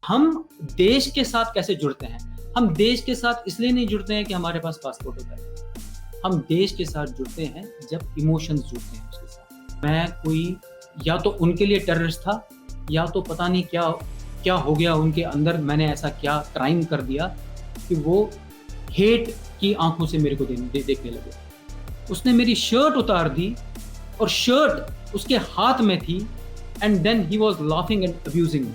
हम देश के साथ कैसे जुड़ते हैं? हम देश के साथ इसलिए नहीं जुड़ते हैं कि हमारे पास पासपोर्ट होता है। हम देश के साथ जुड़ते हैं जब इमोशंस जुड़ते हैं उसके साथ। मैं कोई या तो उनके लिए टेररिस्ट था या तो पता नहीं क्या क्या हो गया उनके अंदर, मैंने ऐसा क्या क्राइम कर दिया कि वो हेट की आंखों से मेरे को देखने लगे। उसने मेरी शर्ट उतार दी और शर्ट उसके हाथ में थी and then he was laughing and abusing me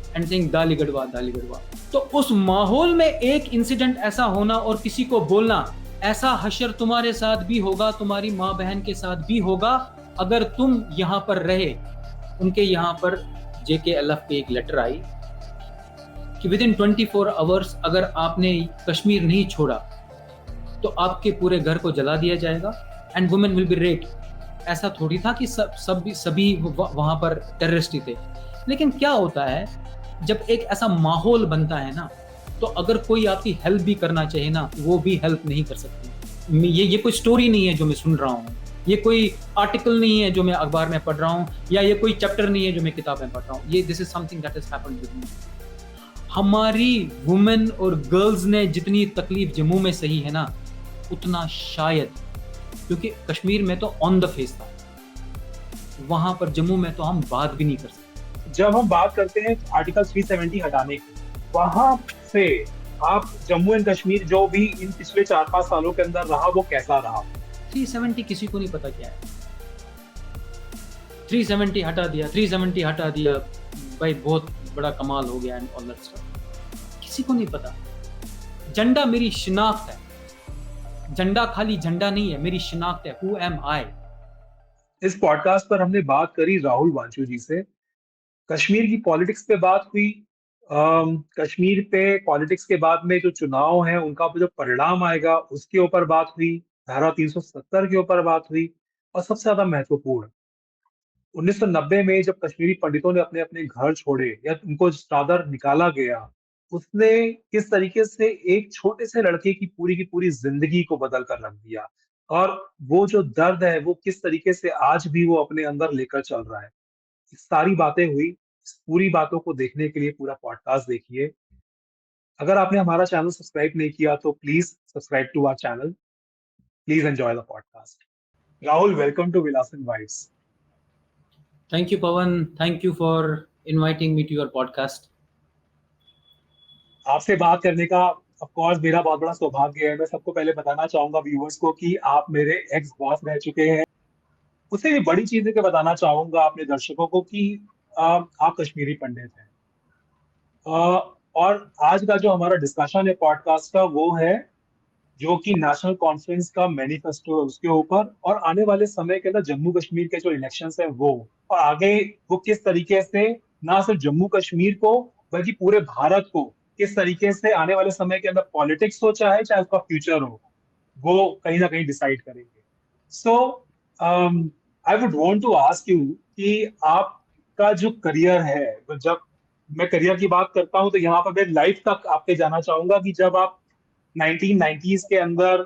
and saying दाली गढ़वा दाली गढ़वा। तो उस माहौल में एक इंसिडेंट ऐसा होना और किसी को बोलना, ऐसा हशर तुम्हारे साथ भी होगा, तुम्हारी माँ बहन के साथ भी होगा अगर तुम यहाँ पर रहे। उनके यहाँ पर JKLF पे एक लेटर आई कि विद इन 24 आवर्स अगर आपने कश्मीर नहीं छोड़ा तो आपके पूरे घर को जला दिया जाएगा and women will be raped. ऐसा थोड़ी था कि सभी वहां पर टेररिस्ट ही थे। लेकिन क्या होता है जब एक ऐसा माहौल बनता है ना, तो अगर कोई आपकी हेल्प भी करना चाहिए ना, वो भी हेल्प नहीं कर सकती। ये कोई स्टोरी नहीं है जो मैं सुन रहा हूँ, ये कोई आर्टिकल नहीं है जो मैं अखबार में पढ़ रहा हूँ, या ये कोई चैप्टर नहीं है जो मैं किताब में पढ़ रहा हूँ। ये this is something that has happened with me. हमारी वुमेन और गर्ल्स ने जितनी तकलीफ जम्मू में सही है ना, उतना शायद, क्योंकि कश्मीर में तो ऑन द फेस था, वहां पर जम्मू में तो हम बात भी नहीं कर सकते। जब हम बात करते हैं आर्टिकल 370 हटाने की, वहां से आप जम्मू एंड कश्मीर जो भी इन पिछले 4-5 सालों के अंदर रहा वो कैसा रहा? 370 किसी को नहीं पता क्या है। 370 हटा दिया, 370 हटा दिया, भाई बहुत बड़ा कमाल हो गया एंड ऑल दैट स्टफ। किसी को नहीं पता। झंडा मेरी शिनाख्त है, झंडा खाली झंडा नहीं है, मेरी शिनाख्त है। हु एम आई? इस पॉडकास्ट पर हमने बात करी राहुल वांचू जी से। कश्मीर की पॉलिटिक्स पे बात हुई। कश्मीर पे पॉलिटिक्स के बाद में जो चुनाव है उनका जो परिणाम आएगा उसके ऊपर बात हुई। धारा 370 के ऊपर बात हुई। और सबसे ज्यादा महत्वपूर्ण, 1990 में जब कश्मीरी पंडितों ने अपने अपने घर छोड़े या उनको चादर निकाला गया, उसने किस तरीके से एक छोटे से लड़के की पूरी जिंदगी को बदल कर रख दिया। और वो जो दर्द है वो किस तरीके से आज भी वो अपने अंदर लेकर चल रहा है। ये सारी बातें हुई। इस पूरी बातों को देखने के लिए पूरा पॉडकास्ट देखिए। अगर आपने हमारा चैनल सब्सक्राइब नहीं किया तो please subscribe to our channel. Please enjoy the podcast. Rahul, welcome to Vilasan vibes. Thank you Pawan, thank you for inviting me to your podcast. आपसे बात करने का ऑफ कोर्स मेरा बहुत बड़ा सौभाग्य है। मैं सबको पहले बताना चाहूंगा व्यूअर्स को कि आप मेरे एक्स बॉस रह चुके हैं। उससे भी बड़ी चीज है कि बताना चाहूंगा अपने दर्शकों को कि आप कश्मीरी पंडित हैं। और आज का जो हमारा डिस्कशन है पॉडकास्ट का वो है जो कि नेशनल कॉन्फ्रेंस का मैनिफेस्टो है उसके ऊपर, और आने वाले समय के अंदर जम्मू कश्मीर के जो इलेक्शंस है वो, और आगे वो किस तरीके से ना सिर्फ जम्मू कश्मीर को बल्कि पूरे भारत को किस तरीके से आने वाले समय के अंदर पॉलिटिक्स हो चाहे उसका फ्यूचर हो, वो कहीं ना कहीं डिसाइड करेंगे। So I would want to ask you कि आपका जो करियर है, तो जब मैं करियर की बात करता हूं तो यहाँ पर मैं लाइफ तक आपके जाना चाहूंगा कि जब आप 1990s के अंदर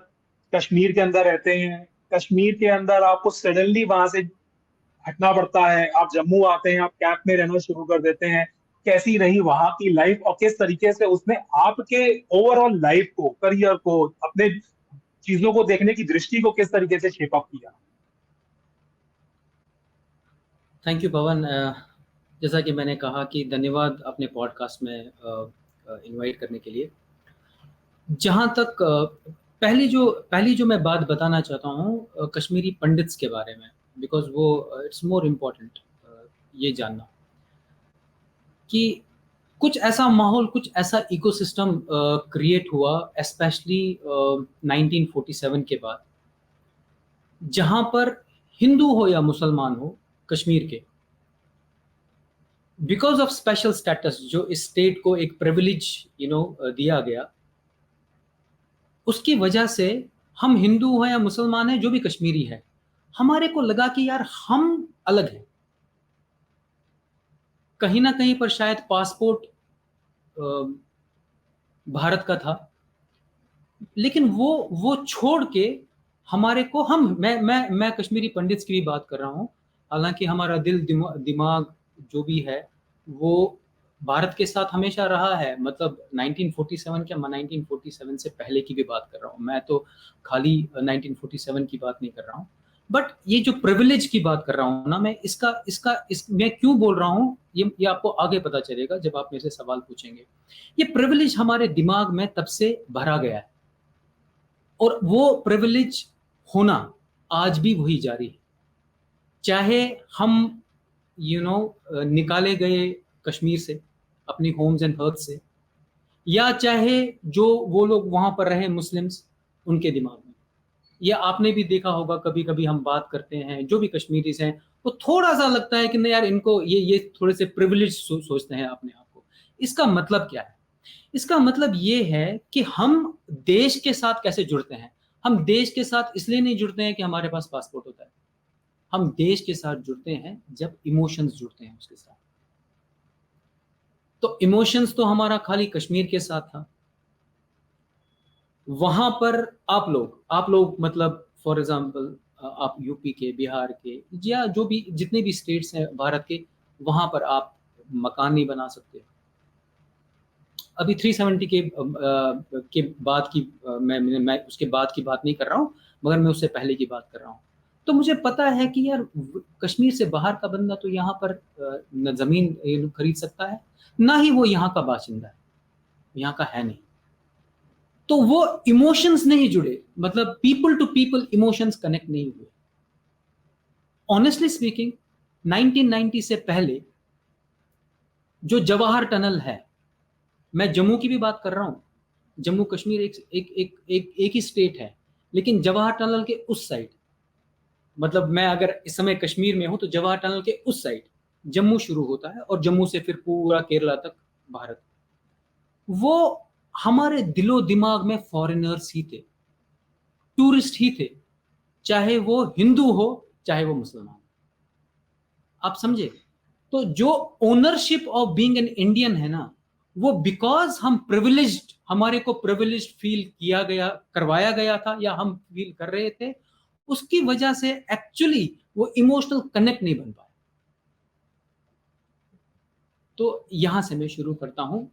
कश्मीर के अंदर रहते हैं, कश्मीर के अंदर आपको सडनली वहां से हटना पड़ता है, आप जम्मू आते हैं, आप कैंप में रहना शुरू कर देते हैं। कैसी रही वहां की लाइफ और किस तरीके से उसने आपके ओवरऑल लाइफ को, करियर को, अपने चीजों को देखने की दृष्टि को किस तरीके से शेप अप किया? थैंक यू पवन। जैसा कि मैंने कहा कि धन्यवाद अपने पॉडकास्ट में इनवाइट करने के लिए। जहाँ तक पहली जो मैं बात बताना चाहता हूँ कश्मीरी पंडित्स के बारे में, बिकॉज वो इट्स मोर इम्पोर्टेंट ये जानना कि कुछ ऐसा माहौल, कुछ ऐसा इकोसिस्टम क्रिएट हुआ स्पेशली 1947 के बाद, जहाँ पर हिंदू हो या मुसलमान हो कश्मीर के, बिकॉज ऑफ स्पेशल स्टेटस जो इस स्टेट को एक प्रिविलेज दिया गया, उसकी वजह से हम हिंदू हैं या मुसलमान हैं, जो भी कश्मीरी है, हमारे को लगा कि यार हम अलग हैं। कहीं ना कहीं पर शायद पासपोर्ट भारत का था, लेकिन वो छोड़ के हमारे को, हम मैं कश्मीरी पंडित्स की भी बात कर रहा हूँ। हालांकि हमारा दिल दिमाग जो भी है वो भारत के साथ हमेशा रहा है, मतलब 1947 क्या, मैं 1947 से पहले की भी बात कर रहा हूँ, मैं तो खाली 1947 की बात नहीं कर रहा हूँ। बट ये जो प्रिविलेज की बात कर रहा हूँ ना, मैं मैं क्यों बोल रहा हूँ, ये आपको आगे पता चलेगा जब आप मेरे से सवाल पूछेंगे। ये प्रिविलेज हमारे दिमाग में तब से भरा गया है, और वो प्रिविलेज होना आज भी वही जारी है। चाहे हम निकाले गए कश्मीर से, अपनी होम्स एंड हर्थ से, या चाहे जो वो लोग वहां पर रहे मुस्लिम्स, उनके दिमाग में। या आपने भी देखा होगा, कभी कभी हम बात करते हैं, जो भी कश्मीरीज हैं, वो थोड़ा सा लगता है कि नहीं यार, इनको ये थोड़े से प्रिविलेज सोचते हैं अपने आप को। इसका मतलब क्या है? इसका मतलब ये है कि हम देश के साथ कैसे जुड़ते हैं। हम देश के साथ इसलिए नहीं जुड़ते हैं कि हमारे पास पासपोर्ट होता है। हम देश के साथ जुड़ते हैं जब इमोशंस जुड़ते हैं उसके साथ। तो इमोशंस तो हमारा खाली कश्मीर के साथ था। वहां पर आप लोग मतलब फॉर एग्जांपल, आप यूपी के, बिहार के, या जो भी जितने भी स्टेट्स हैं भारत के, वहां पर आप मकान नहीं बना सकते। अभी 370 के बाद की मैं उसके बाद की बात नहीं कर रहा हूँ, मगर मैं उससे पहले की बात कर रहा हूँ। तो मुझे पता है कि यार, कश्मीर से बाहर का बंदा तो यहाँ पर न जमीन खरीद सकता है, ना ही वो यहाँ का बाशिंदा है, यहाँ का है नहीं। तो वो इमोशंस नहीं जुड़े, मतलब people to people emotions connect नहीं हुए। ऑनेस्टली स्पीकिंग, 1990 से पहले जो जवाहर टनल है, मैं जम्मू की भी बात कर रहा हूं। जम्मू कश्मीर एक ही स्टेट है, लेकिन जवाहर टनल के उस साइड, मतलब मैं अगर इस समय कश्मीर में हूं तो जवाहर टनल के उस साइड जम्मू शुरू होता है, और जम्मू से फिर पूरा केरला तक भारत। वो हमारे दिलो दिमाग में फॉरेनर्स ही थे, टूरिस्ट ही थे, चाहे वो हिंदू हो चाहे वो मुसलमान। आप समझे? तो जो ownership of being an Indian है ना, वो बिकॉज हम प्रिविलेज्ड, हमारे को प्रिविलेज्ड फील किया गया, करवाया गया था, या हम फील कर रहे थे, उसकी वजह से एक्चुअली वो इमोशनल कनेक्ट नहीं बन पाया। तो यहां से मैं शुरू करता हूं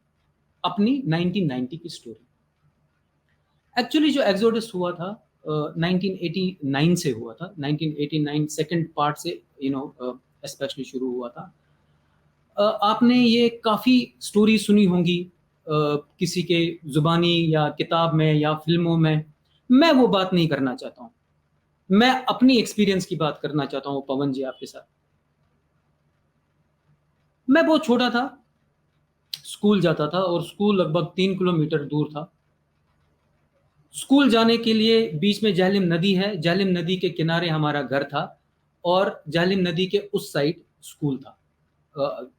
अपनी 1990 की स्टोरी। एक्चुअली जो एक्सोडस हुआ था 1989 से हुआ था। 1989 सेकंड पार्ट से स्पेशली शुरू हुआ था। आपने ये काफ़ी स्टोरी सुनी होंगी किसी के जुबानी या किताब में या फिल्मों में। मैं वो बात नहीं करना चाहता हूँ, मैं अपनी एक्सपीरियंस की बात करना चाहता हूँ पवन जी आपके साथ। मैं बहुत छोटा था, स्कूल जाता था, और स्कूल लगभग 3 किलोमीटर दूर था। स्कूल जाने के लिए बीच में झेलम नदी है, झेलम नदी के किनारे हमारा घर था, और झेलम नदी के उस साइड स्कूल था,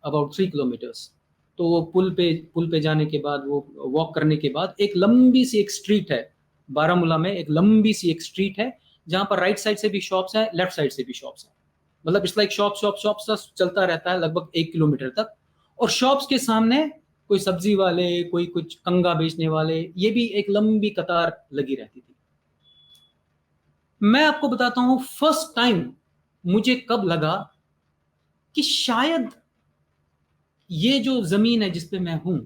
अबाउट 3 किलोमीटर्स। तो वो पुल पे जाने के बाद, वो वॉक करने के बाद, एक लंबी सी एक स्ट्रीट है बारामूला में, एक लंबी सी एक स्ट्रीट है जहां पर राइट साइड से भी शॉप्स हैं, लेफ्ट साइड से भी शॉप्स हैं। मतलब it's like shop shop shop सा चलता रहता है लगभग 1 किलोमीटर तक। और शॉप्स के सामने कोई सब्जी वाले, कोई कुछ कंगा बेचने वाले, ये भी एक लंबी कतार लगी रहती थी। मैं आपको बताता हूं फर्स्ट टाइम मुझे कब लगा कि शायद ये जो जमीन है जिसपे मैं हूं,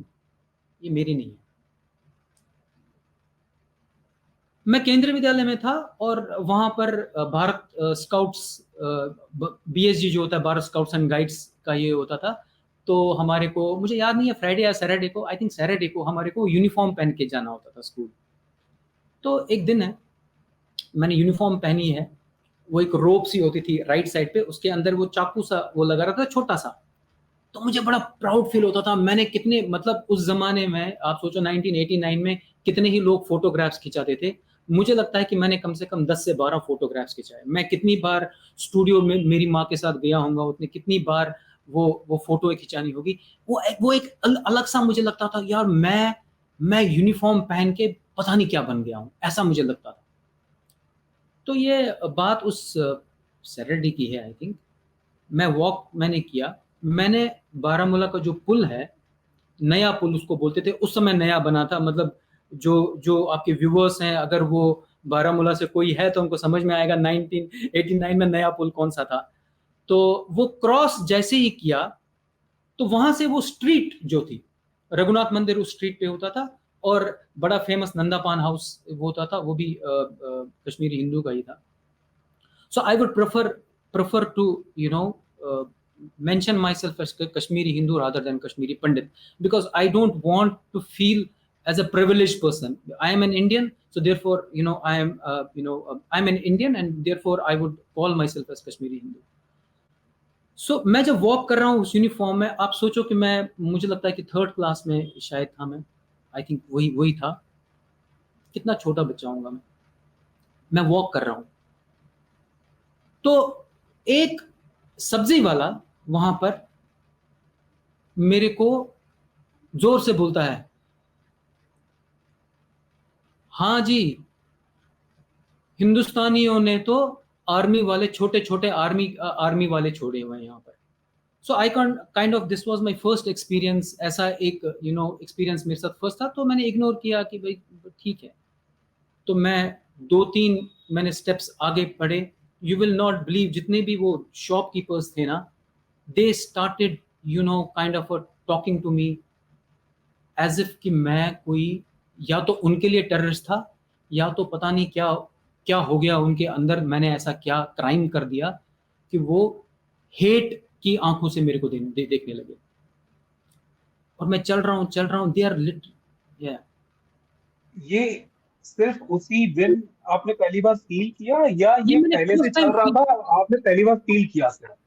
ये मेरी नहीं है। मैं केंद्रीय विद्यालय में था, और वहां पर भारत स्काउट्स, बीएसजी जो होता है, भारत स्काउट्स एंड गाइड्स का ये होता था। तो हमारे को, मुझे याद नहीं है फ्राइडे या सैटरडे को, आई थिंक सैटरडे को हमारे को यूनिफॉर्म पहन के जाना होता था स्कूल। तो एक दिन है, मैंने यूनिफॉर्म पहनी है, वो एक रोप सी होती थी राइट साइड पे, उसके अंदर वो चाकू सा वो लगा रहा था, छोटा सा। तो मुझे बड़ा प्राउड फील होता था। मैंने कितने, मतलब उस जमाने में आप सोचो 1989 में कितने ही लोग फोटोग्राफ्स खिंचाते थे। मुझे लगता है कि मैंने कम से कम 10 से 12 फोटोग्राफ्स खिंचाए। मैं कितनी बार स्टूडियो में मेरी माँ के साथ गया होऊंगा, उतनी कितनी बार वो फोटो खिंचानी होगी। वो एक अलग सा मुझे लगता था, यार मैं यूनिफॉर्म पहन के पता नहीं क्या बन गया हूँ, ऐसा मुझे लगता था। तो ये बात उस सैटरडे की है आई थिंक। मैं वॉक मैंने किया, मैंने बारामूला का जो पुल है, नया पुल उसको बोलते थे, उस समय नया बना था। मतलब जो जो आपके व्यूअर्स हैं, अगर वो बारामूला से कोई है तो उनको समझ में आएगा 1989 में नया पुल कौन सा था। तो वो क्रॉस जैसे ही किया, तो वहां से वो स्ट्रीट जो थी, रघुनाथ मंदिर उस स्ट्रीट पे होता था, और बड़ा फेमस नंदा पान हाउस वो होता था, वो भी कश्मीरी हिंदू का ही था. So I would prefer to, you know, mention myself as Kashmiri Hindu rather than Kashmiri Pandit, because I don't want to feel as a privileged person. I am an Indian, so therefore, you know, I am, I'm an Indian, and therefore I would call myself as Kashmiri Hindu. सो मैं जब walk कर रहा हूँ उस uniform में, आप सोचो कि मैं, मुझे लगता है कि 3rd क्लास में शायद था मैं, आई थिंक वही वही था. कितना छोटा बच्चा हूँगा मैं वॉक कर रहा हूँ. तो एक सब्जी वाला वहां पर मेरे को जोर से बोलता है, हाँ जी, हिंदुस्तानियों ने तो आर्मी वाले, छोटे छोटे आर्मी वाले छोड़े हुए हैं यहाँ पर. So I kind of, this was my first experience. ऐसा एक एक्सपीरियंस मेरे साथ फर्स्ट था, तो मैंने इग्नोर किया कि भाई ठीक है. तो मैं 2-3 मैंने स्टेप्स आगे बढ़े. यू विल नॉट बिलीव, जितने भी वो शॉपकीपर्स थे ना, they started kind of talking to me as if कि मैं कोई, या तो उनके लिए टेररिस्ट था, या तो पता नहीं क्या क्या हो गया उनके अंदर, मैंने ऐसा क्या क्राइम कर दिया कि वो हेट की आंखों से मेरे को देखने लगे. और मैं चल रहा हूँ, दे आर लिट. ये सिर्फ उसी दिन आपने पहली बार फील किया, या ये मैंने पहले से फर्स्ट चल टाइम, रहा था, आपने पहली बार फील किया सिर्फ? सर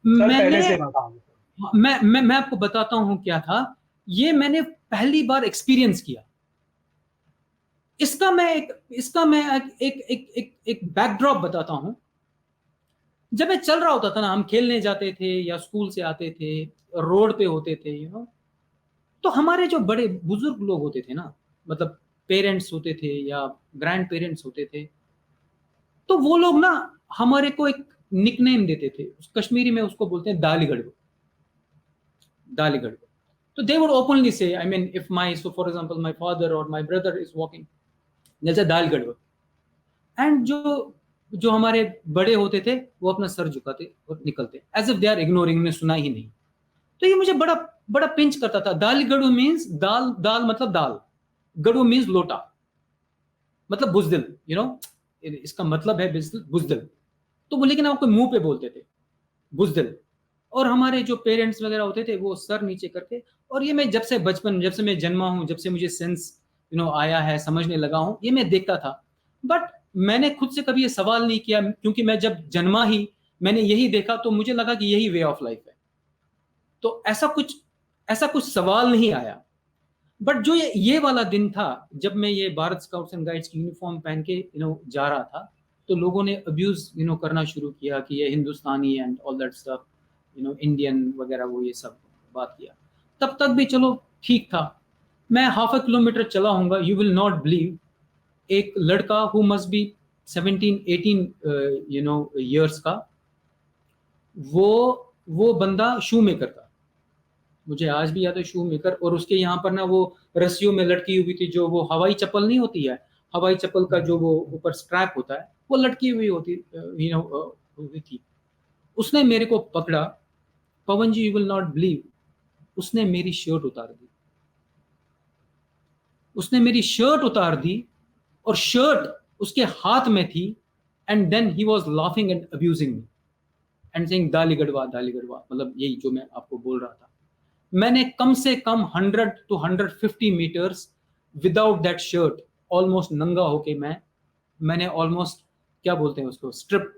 मैंने पहले से रहा था? मैं आपको बताता हूं क्या था. ये मैंने पहली बार एक्सपीरियंस किया. इसका मैं एक बैकड्रॉप बताता हूं. जब मैं चल रहा होता था ना, हम खेलने जाते थे या स्कूल से आते थे, रोड पे होते थे, तो हमारे जो बड़े बुजुर्ग लोग होते थे ना, मतलब पेरेंट्स होते थे या ग्रैंड पेरेंट्स होते थे, तो वो लोग ना हमारे को एक निकनेम देते थे. कश्मीरी में उसको बोलते हैं दालीगढ़. दालीगढ़. So they would openly say, I mean, if so for example, my father or my brother is walking, they'll say दालगढ़. And जो हमारे बड़े होते थे, वो अपना सर झुकाते और निकलते, as if they are ignoring, उन्हें सुना ही नहीं. तो ये मुझे बड़ा बड़ा पिंच करता था. दालगढ़ मीन्स दाल, दाल मतलब दाल, गढ़ू मीन्स लोटा, मतलब बुजदिल, इसका मतलब है बुजदिल. तो वो लेकिन आपको मुंह पे बोलते थे बुजदिल. और हमारे जो पेरेंट्स वगैरह होते थे, वो सर नीचे करके. और ये मैं जब से मैं जन्मा हूं, जब से मुझे सेंस आया है, समझने लगा हूं, ये मैं देखता था. बट मैंने खुद से कभी ये सवाल नहीं किया, क्योंकि मैं जब जन्मा ही मैंने यही देखा, तो मुझे लगा कि यही वे ऑफ लाइफ है. तो ऐसा कुछ सवाल नहीं आया. बट जो ये वाला दिन था, जब मैं ये भारत स्काउट्स एंड गाइड्स की यूनिफॉर्म पहन के जा रहा था, तो लोगों ने अब्यूज करना शुरू किया कि ये Hindustani and all that stuff, Indian वगैरह, वो ये सब बात किया. तब तक भी चलो ठीक था. मैं हाफ अ किलोमीटर चला हूँगा, यू विल नॉट बिलीव, एक लड़का हु मस्ट बी 17-18 ईयर्स का, वो बंदा शू मेकर था. मुझे आज भी याद है, शू मेकर. और उसके यहाँ पर ना वो रस्सियों में लटकी हुई थी, जो वो हवाई चप्पल नहीं होती है, हवाई चप्पल का जो वो ऊपर स्ट्रैप होता है, वो लटकी हुई हुई थी. उसने मेरे को पकड़ा, पवन जी, यू विल नॉट बिलीव, उसने मेरी शर्ट उतार दी. उसने मेरी शर्ट उतार दी, और शर्ट उसके हाथ में थी. And then he was laughing and abusing me and saying दालीगढ़वा, दालीगढ़वा, मतलब यही जो मैं आपको बोल रहा था. मैंने कम से कम 100 to 150 meters without that shirt, almost नंगा होके मैंने ऑलमोस्ट, क्या बोलते हैं उसको, स्ट्रिप,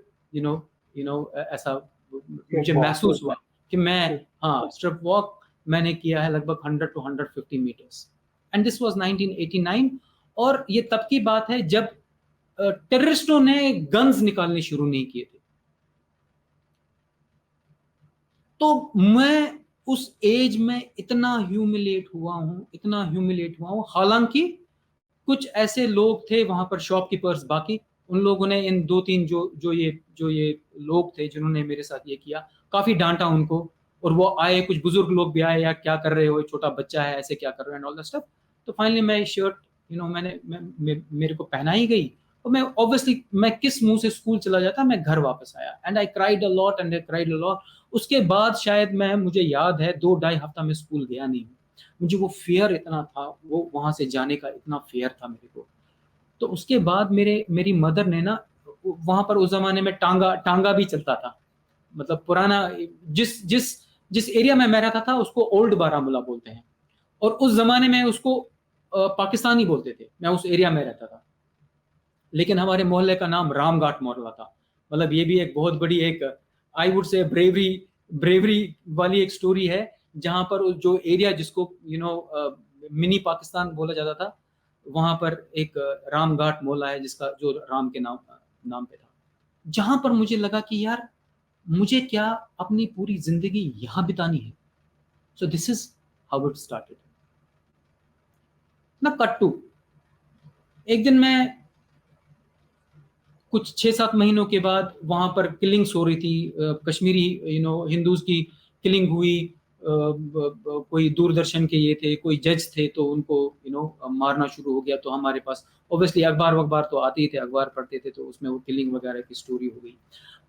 ऐसा मुझे महसूस हुआ कि मैं, स्ट्रिप वॉक मैंने किया है लगभग 100 to 150 meters. And this was 1989. और ये तब की बात है जब टेररिस्टों ने गन्स निकालने शुरू नहीं किए थे. तो मैं उस एज में इतना ह्यूमिलेट हुआ हूं. हालांकि कुछ ऐसे लोग थे वहां पर, शॉपकीपर्स, बाकी उन लोगों ने, इन 2-3 जो ये लोग थे जिन्होंने मेरे साथ ये किया, काफी डांटा उनको. और वो आए, कुछ बुजुर्ग लोग भी आए, या क्या कर रहे हो, छोटा बच्चा है, ऐसे क्या कर रहे हो, एंड ऑल दैट स्टफ. तो फाइनली मैं शर्ट, मेरे को पहनाई गई, तो मैं ऑब्वियसली मैं किस मुंह से स्कूल चला जाता, मैं घर वापस आया and I cried a lot and I cried a lot. उसके बाद शायद मुझे याद है 2 ढाई हफ्ता मैं स्कूल गया नहीं हूँ। मुझे वो फियर इतना था, वो वहां से जाने का इतना फियर था मेरे को। तो उसके बाद मेरी मदर ने ना, वहां पर उस जमाने में टांगा टांगा भी चलता था, मतलब पुराना, जिस जिस जिस एरिया में मैं रहता था उसको ओल्ड बारामूला बोलते हैं, और उस जमाने में उसको पाकिस्तानी बोलते थे। मैं उस एरिया में रहता था, लेकिन हमारे मोहल्ले का नाम रामघाट मोहल्ला था। मतलब ये भी एक बहुत बड़ी एक, I would say bravery bravery वाली एक स्टोरी है, जहां पर जो एरिया जिसको मिनी पाकिस्तान बोला जाता था, वहां पर एक रामघाट मोहल्ला है जिसका जो राम के नाम नाम पे था। जहां पर मुझे लगा कि यार मुझे क्या अपनी पूरी जिंदगी यहां बितानी है। So this is how it started ना। कट टू, एक दिन मैं कुछ 6-7 महीनों के बाद वहां पर किलिंग्स हो रही थी, कश्मीरी हिंदूज की किलिंग हुई। कोई दूरदर्शन के ये थे, कोई जज थे, तो उनको मारना शुरू हो गया। तो हमारे पास ऑब्वियसली अखबार वखबार तो आते ही थे, अखबार पढ़ते थे, तो उसमें वो किलिंग वगैरह की स्टोरी हो गई।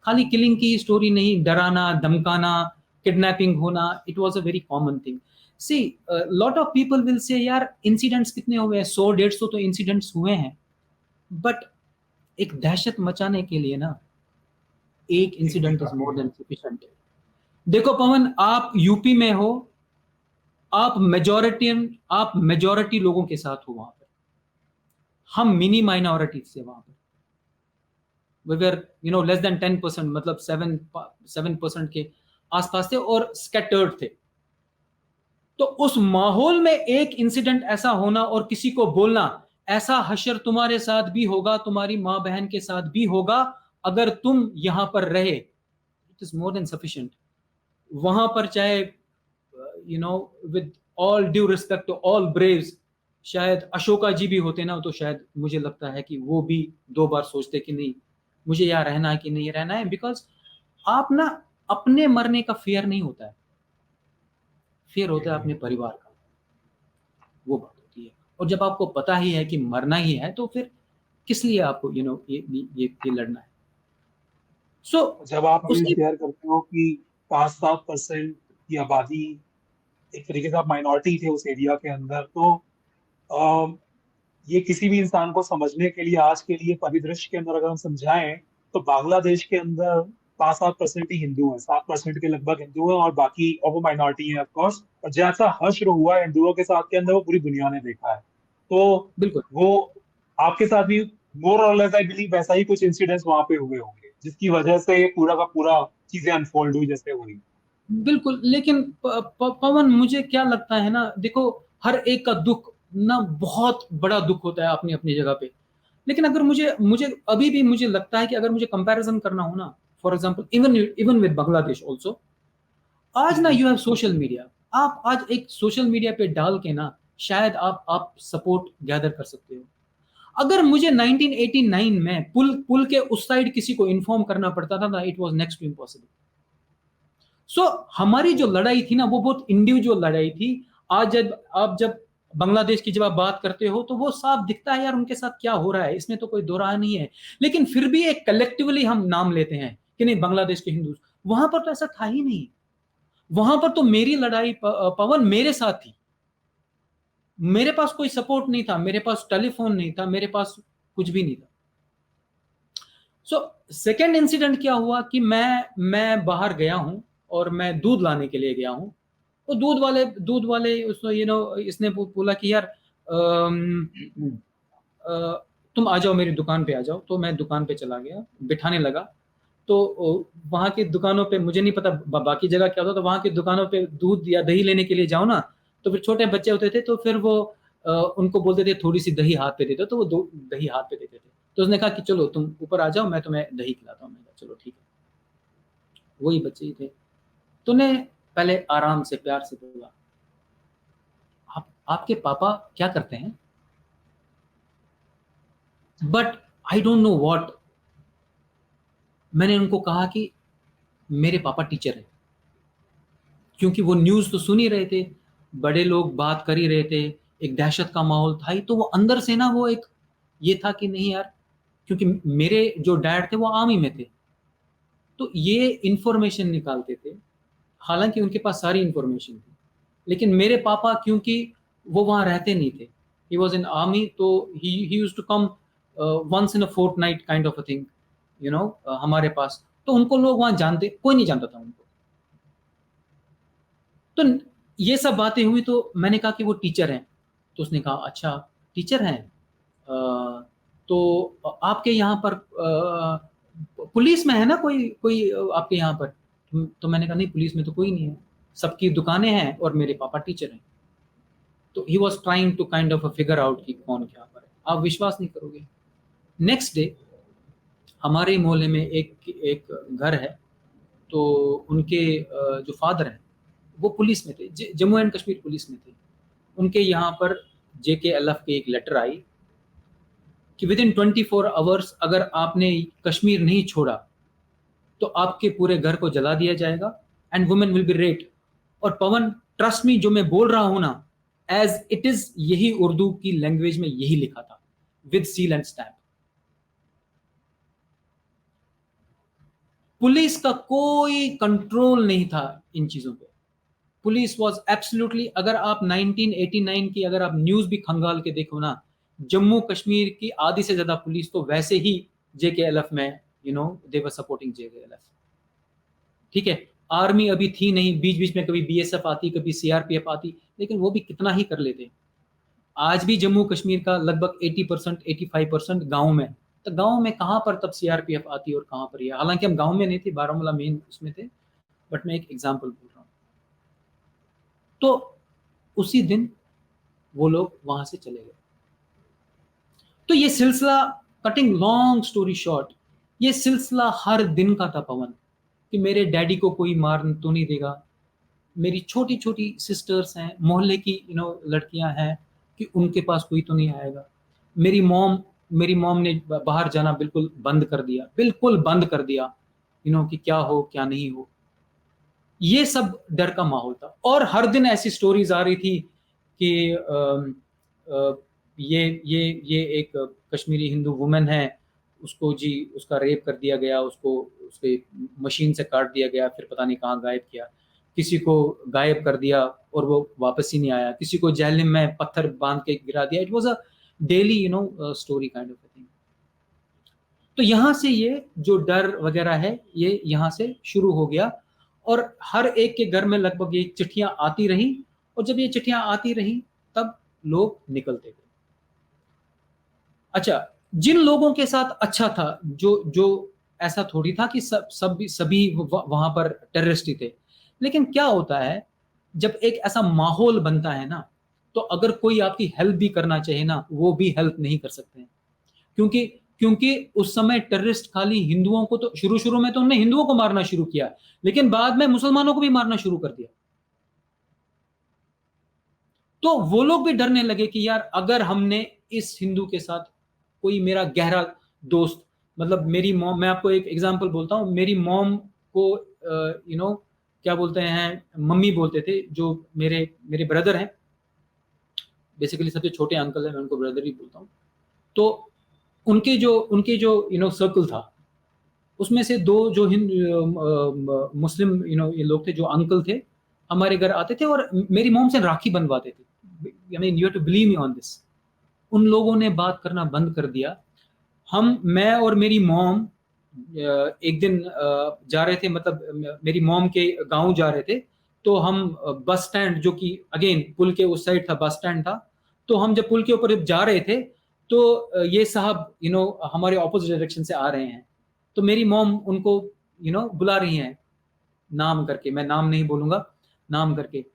खाली किलिंग की स्टोरी नहीं, डराना धमकाना, किडनैपिंग होना, it was a very common thing. See, lot of people will say यार इंसिडेंट्स कितने हुए हैं, 100-150 तो इंसिडेंट्स हुए हैं, बट एक दहशत मचाने के लिए ना एक incident is more than sufficient. देखो पवन, आप यूपी में हो, आप मेजोरिटी लोगों के साथ हो वहां पर, हम मिनी माइनॉरिटी थे वहां पर। वी वर लेस देन 10%, मतलब 7% के आसपास थे और स्कैटर्ड थे। तो उस माहौल में एक इंसिडेंट ऐसा होना और किसी को बोलना, ऐसा हशर तुम्हारे साथ भी होगा, तुम्हारी मां बहन के साथ भी होगा अगर तुम यहां पर रहे, it is more than sufficient. वहां पर चाहे with all due respect to all braves, शायद अशोका जी भी होते ना, तो शायद मुझे लगता है कि वो भी 2 बार सोचते कि नहीं मुझे यहाँ रहना है कि नहीं रहना है। बिकॉज आप ना, अपने मरने का फियर नहीं होता है, फियर होता है अपने परिवार का, वो बात होती है। और जब आपको पता ही है कि मरना ही है, तो फिर किस लिए आपको ये लड़ना है। सो जब आप अभी उसकी शेयर करते हो कि 5-7% की आबादी, एक तरीके से आप माइनॉरिटी थे उस एरिया के अंदर, तो अम, ये किसी भी इंसान को समझने के लिए, आज के लिए परिदृश्य के अंदर अगर हम समझाएं, तो बांग्लादेश के अंदर 5-7% ही हिंदू हैं, 7% के लगभग हिंदू हैं, और बाकी और वो माइनॉरिटी है ऑफकोर्स। और जैसा हश्र हुआ है हिंदुओं के साथ के अंदर, वो पूरी दुनिया ने देखा है। तो बिल्कुल वो आपके साथ भी मोर और लेस आई बिलीव वैसा ही कुछ इंसिडेंट्स वहां पे हुए होंगे, जिसकी वजह से ये पूरा का पूरा चीजें अनफोल्ड हुई जैसे हुई। बिल्कुल, लेकिन पवन, मुझे क्या लगता है ना, देखो हर एक का दुख ना बहुत बड़ा दुख होता है अपनी अपनी जगह पे। लेकिन अगर मुझे मुझे अभी भी मुझे लगता है कि अगर मुझे कंपैरिजन करना हो ना, for example even even with Bangladesh also, आज ना यू हैव सोशल मीडिया। आप आज एक सोशल मीडिया पे डाल के ना शायद आप सपोर्ट गैदर कर सकते हो। अगर मुझे 1989 में पुल के उस साइड किसी को इन्फॉर्म करना पड़ता था ना, it was next to impossible. So हमारी जो लड़ाई थी ना, वो बहुत इंडिविजुअल लड़ाई थी। आज जब बांग्लादेश की जब आप बात करते हो, तो वो साफ दिखता है यार उनके साथ क्या हो रहा है, इसमें तो कोई दो राय नहीं है। लेकिन फिर भी एक कलेक्टिवली हम नाम लेते हैं कि नहीं बांग्लादेश के हिंदू। वहां पर तो ऐसा था ही नहीं। वहां पर तो मेरी लड़ाई पवन मेरे साथ थी। मेरे पास कोई सपोर्ट नहीं था, मेरे पास टेलीफोन नहीं था, मेरे पास कुछ भी नहीं था। सो सेकेंड इंसिडेंट क्या हुआ कि मैं बाहर गया हूं और मैं दूध लाने के लिए गया हूं। तो दूध वाले उसने इसने बोला कि यार तुम आ जाओ मेरी दुकान पे आ जाओ। तो मैं दुकान पे चला गया, बिठाने लगा। तो वहां की दुकानों पे मुझे नहीं पता बाकी जगह क्या होता, तो वहां की दुकानों पे दूध या दही लेने के लिए जाओ ना, तो फिर छोटे बच्चे होते थे, तो फिर वो उनको बोलते थे थोड़ी सी दही हाथ पे देते, तो वो दही हाथ पे देते थे। तो उसने कहा कि चलो तुम ऊपर आ जाओ, मैं तुम्हें दही खिलाता हूँ। मैंने कहा चलो ठीक है। वही बच्चे ही थे। तूने पहले आराम से प्यार से बोला, आपके पापा क्या करते हैं? But I don't know what. मैंने उनको कहा कि मेरे पापा टीचर हैं। क्योंकि वो न्यूज तो सुन ही रहे थे, बड़े लोग बात कर ही रहे थे, एक दहशत का माहौल था ही, तो वो अंदर से ना वो एक ये था कि नहीं यार, क्योंकि मेरे जो डैड थे वो आर्मी में थे, तो ये इंफॉर्मेशन निकालते थे, हालांकि उनके पास सारी इंफॉर्मेशन थी, लेकिन मेरे पापा क्योंकि वो वहां रहते नहीं थे, ही वॉज इन आर्मी, तो he used to come once in a fortnight kind of a thing, हमारे पास। तो उनको लोग वहां जानते, कोई नहीं जानता था उनको। तो ये सब बातें हुई, तो मैंने कहा कि वो टीचर हैं। तो उसने कहा अच्छा टीचर हैं, तो आपके यहाँ पर पुलिस में है ना कोई कोई आपके यहाँ पर? तो मैंने कहा नहीं, पुलिस में तो कोई नहीं है, सबकी दुकानें हैं और मेरे पापा टीचर हैं। तो he was trying to kind of figure out कि कौन क्या पर है। आप विश्वास नहीं करोगे, नेक्स्ट डे हमारे मोहल्ले में एक एक घर है, तो उनके जो फादर हैं वो पुलिस में थे, जम्मू एंड कश्मीर पुलिस में थे। उनके यहाँ पर JKLF की एक लेटर आई कि विद इन 24 आवर्स अगर आपने कश्मीर नहीं छोड़ा तो आपके पूरे घर को जला दिया जाएगा and women will be raped. और पवन, ट्रस्ट मी, जो मैं बोल रहा हूं ना, एज इट इज यही उर्दू की लैंग्वेज में यही लिखा था, with seal and stamp. Police का कोई कंट्रोल नहीं था इन चीजों पे। पुलिस वॉज एब्सोल्युटली, अगर आप 1989 की अगर आप न्यूज भी खंगाल के देखो ना, जम्मू कश्मीर की आधी से ज्यादा पुलिस तो वैसे ही JKLF में, दे वर सपोर्टिंग JKLF। ठीक है, आर्मी अभी थी नहीं, बीच बीच में कभी BSF आती, कभी CRPF आती, लेकिन वो भी कितना ही कर लेते। आज भी जम्मू कश्मीर का लगभग 80% 85% गाँव में, तो गाँव में कहाँ पर तब CRPF आती और कहाँ पर ये, हालांकि हम गाँव में नहीं थे, बारामूला मेन उसमें थे, बट मैं एक एग्जाम्पल बोल रहा हूँ। तो उसी दिन वो लोग वहां से चले गए। तो ये सिलसिला, कटिंग लॉन्ग स्टोरी शॉर्ट, ये सिलसिला हर दिन का था पवन, कि मेरे डैडी को कोई मार तो नहीं देगा, मेरी छोटी छोटी सिस्टर्स हैं, मोहल्ले की लड़कियां हैं, कि उनके पास कोई तो नहीं आएगा। मेरी मॉम ने बाहर जाना बिल्कुल बंद कर दिया, बिल्कुल बंद कर दिया, कि क्या हो क्या नहीं हो। ये सब डर का माहौल था। और हर दिन ऐसी स्टोरीज आ रही थी कि ये एक कश्मीरी हिंदू वुमेन है, उसको जी उसका रेप कर दिया गया, उसको उसके मशीन से काट दिया गया, फिर पता नहीं कहाँ गायब किया, किसी को गायब कर दिया और वो वापस ही नहीं आया, किसी को जेल में पत्थर बांध के गिरा दिया। It was a daily story kind of thing. तो यहाँ से ये जो डर वगैरह है ये यहाँ से शुरू हो गया, और हर एक के घर में लगभग ये चिट्ठियां आती रही, और जब ये चिट्ठियां आती रही तब लोग निकलते गए। अच्छा, जिन लोगों के साथ अच्छा था, जो ऐसा थोड़ी था कि सभी वहां पर टेररिस्ट ही थे, लेकिन क्या होता है जब एक ऐसा माहौल बनता है ना, तो अगर कोई आपकी हेल्प भी करना चाहे ना, वो भी हेल्प नहीं कर सकते हैं। क्योंकि क्योंकि उस समय टेररिस्ट खाली हिंदुओं को, तो शुरू शुरू में तो उन्होंने हिंदुओं को मारना शुरू किया, लेकिन बाद में मुसलमानों को भी मारना शुरू कर दिया। तो वो लोग भी डरने लगे कि यार अगर हमने इस हिंदू के साथ, कोई मेरा गहरा दोस्त, मतलब मेरी मॉम, मैं आपको एक एग्जांपल बोलता हूँ, मेरी मॉम को क्या बोलते हैं, मम्मी बोलते थे, जो मेरे मेरे ब्रदर हैं, बेसिकली सबसे छोटे अंकल है, मैं उनको ब्रदर ही बोलता हूँ। तो उनके जो सर्कल था, उसमें से दो जो मुस्लिम ये लोग थे, जो अंकल थे, हमारे घर आते थे और मेरी मॉम से राखी बनवाते थे। I mean you have to believe me on this. उन लोगों ने बात करना बंद कर दिया। मैं और मेरी मॉम एक दिन जा रहे थे, मतलब मेरी मॉम के गांव जा रहे थे, तो हम बस स्टैंड, जो कि अगेन पुल के उस साइड था, बस स्टैंड था, तो हम जब पुल के ऊपर जा रहे थे, तो ये साहब हमारे ऑपोजिट डायरेक्शन से आ रहे हैं, तो मेरी मॉम उनको बुला रही हैं नाम करके, मैं नाम नहीं बोलूंगा, नाम करके।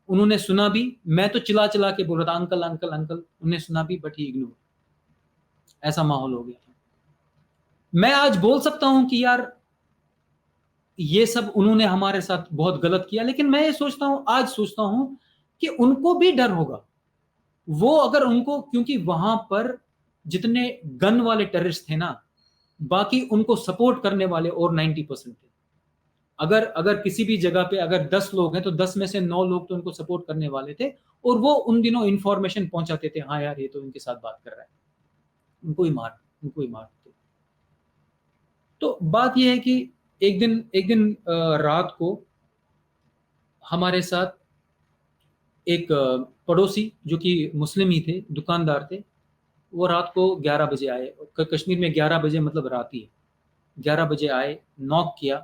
उन्होंने सुना भी, मैं तो चिल्ला चिल्ला के बोल रहा था अंकल अंकल अंकल, उन्होंने सुना भी बट ही इग्नोर। ऐसा माहौल हो गया था। मैं आज बोल सकता हूं कि यार ये सब उन्होंने हमारे साथ बहुत गलत किया, लेकिन मैं ये सोचता हूं, आज सोचता हूं कि उनको भी डर होगा। वो अगर उनको, क्योंकि वहां पर जितने गन वाले टेररिस्ट थे ना, बाकी उनको सपोर्ट करने वाले और 90% थे। अगर अगर किसी भी जगह पे अगर 10 लोग हैं तो 10 में से 9 लोग तो उनको सपोर्ट करने वाले थे, और वो उन दिनों इंफॉर्मेशन पहुंचाते थे, हाँ यार ये तो इनके साथ बात कर रहा है, उनको ही मारते। तो बात ये है कि एक दिन रात को हमारे साथ एक पड़ोसी जो कि मुस्लिम ही थे, दुकानदार थे, वो रात को 11 बजे आए। कश्मीर में 11 बजे मतलब रात ही है। 11 बजे आए, नॉक किया,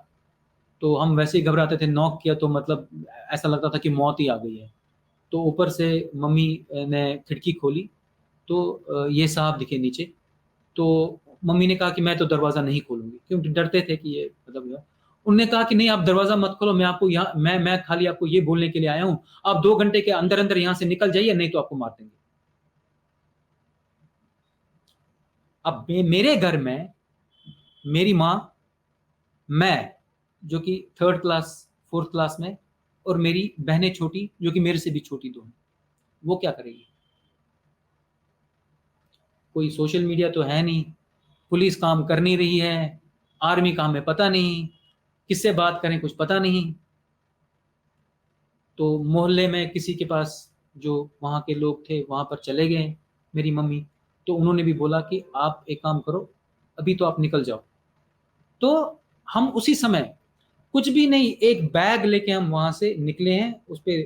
तो हम वैसे ही घबराते थे। नॉक किया तो मतलब ऐसा लगता था कि मौत ही आ गई है। तो ऊपर से मम्मी ने खिड़की खोली, तो ये साहब दिखे नीचे। तो मम्मी ने कहा कि मैं तो दरवाज़ा नहीं खोलूंगी, क्योंकि डरते थे कि ये मतलब। उनने कहा कि नहीं, आप दरवाज़ा मत खोलो, मैं आपको यहाँ मैं खाली आपको ये बोलने के लिए आया हूँ, आप 2 घंटे के अंदर अंदर यहाँ से निकल जाइए, नहीं तो आपको मार देंगे। अब मेरे घर में मेरी माँ, मैं जो कि 3rd क्लास 4th क्लास में, और मेरी बहनें छोटी जो कि मेरे से भी छोटी दो हैं, वो क्या करेगी? कोई सोशल मीडिया तो है नहीं, पुलिस काम कर नहीं रही है, आर्मी काम है पता नहीं, किससे बात करें कुछ पता नहीं। तो मोहल्ले में किसी के पास जो वहाँ के लोग थे वहाँ पर चले गए मेरी मम्मी। तो उन्होंने भी बोला कि आप एक काम करो, अभी तो आप निकल जाओ। तो हम उसी समय कुछ भी नहीं, एक बैग लेके हम वहाँ से निकले हैं, उस पे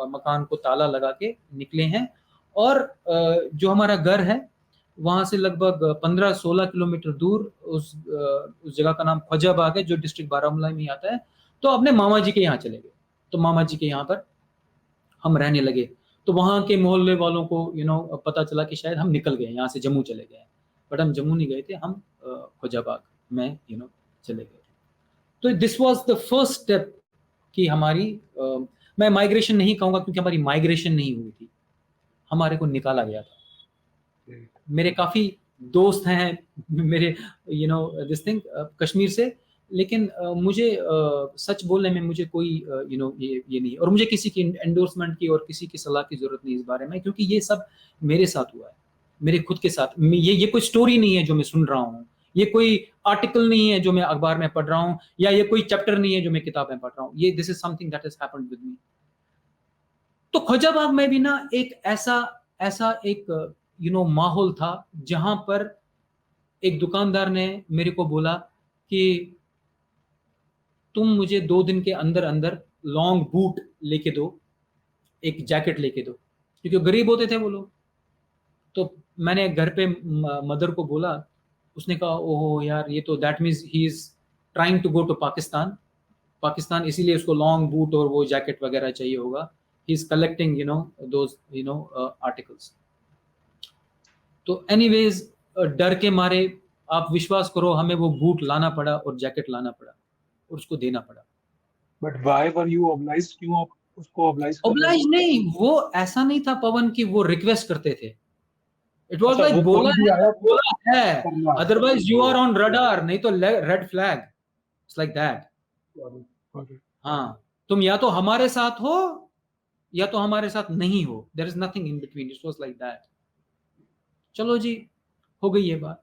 मकान को ताला लगा के निकले हैं। और जो हमारा घर है वहाँ से लगभग 15-16 किलोमीटर दूर उस जगह का नाम ख्वाजाबाग है, जो डिस्ट्रिक्ट बारामूला में ही आता है। तो अपने मामा जी के यहाँ चले गए। तो मामा जी के यहाँ पर हम रहने लगे। तो वहाँ के मोहल्ले वालों को पता चला कि शायद हम निकल गए, यहाँ से जम्मू चले गए। बट हम जम्मू नहीं गए थे, हम ख्वाजाबाग में चले गए। तो this was the first step कि हमारी मैं माइग्रेशन नहीं कहूँगा, क्योंकि हमारी माइग्रेशन नहीं हुई थी, हमारे को निकाला गया था। मेरे काफ़ी दोस्त हैं मेरे दिस थिंग कश्मीर से, लेकिन मुझे सच बोलने में मुझे कोई ये नहीं, और मुझे किसी की एंडोर्समेंट की और किसी की सलाह की ज़रूरत नहीं इस बारे में, क्योंकि ये सब मेरे साथ हुआ है, मेरे खुद के साथ। ये कोई स्टोरी नहीं है जो मैं सुन रहा हूँ, ये कोई आर्टिकल नहीं है जो मैं अखबार में पढ़ रहा हूँ, या ये कोई चैप्टर नहीं है जो मैं किताब में पढ़ रहा हूँ। ये this is something that has happened with me. तो ख्वाजाबाग में भी ना एक ऐसा ऐसा एक माहौल था, जहां पर एक दुकानदार ने मेरे को बोला कि तुम मुझे 2 दिन के अंदर अंदर लॉन्ग बूट लेके दो, एक जैकेट लेके दो, क्योंकि गरीब होते थे वो लोग। तो मैंने घर पे मदर को बोला, उसने कहा ओहो यार, ये तो that means he is trying to go to Pakistan, Pakistan इसीलिए उसको लॉन्ग बूट और वो जैकेट वगैरह चाहिए होगा, he is collecting those articles. तो एनीवेज डर के मारे, आप विश्वास करो, हमें वो बूट लाना पड़ा और जैकेट लाना पड़ा और उसको देना पड़ा। But why were you obliged? क्यों आप उसको ऑब्लाइज कर रहे ऑब्लाइज थे? नहीं, वो ऐसा नहीं था पवन कि वो रिक्वेस्ट करते थे। इट वाज अच्छा, वो लाइक बोला कोई भी है आया तो बोला है, करना। Otherwise you are on radar, नहीं तो red flag. It's like that. हाँ, तुम या तो हमारे साथ हो या तो हमारे साथ नहीं हो, there is nothing in between. It was like that. चलो जी, हो गई ये बात।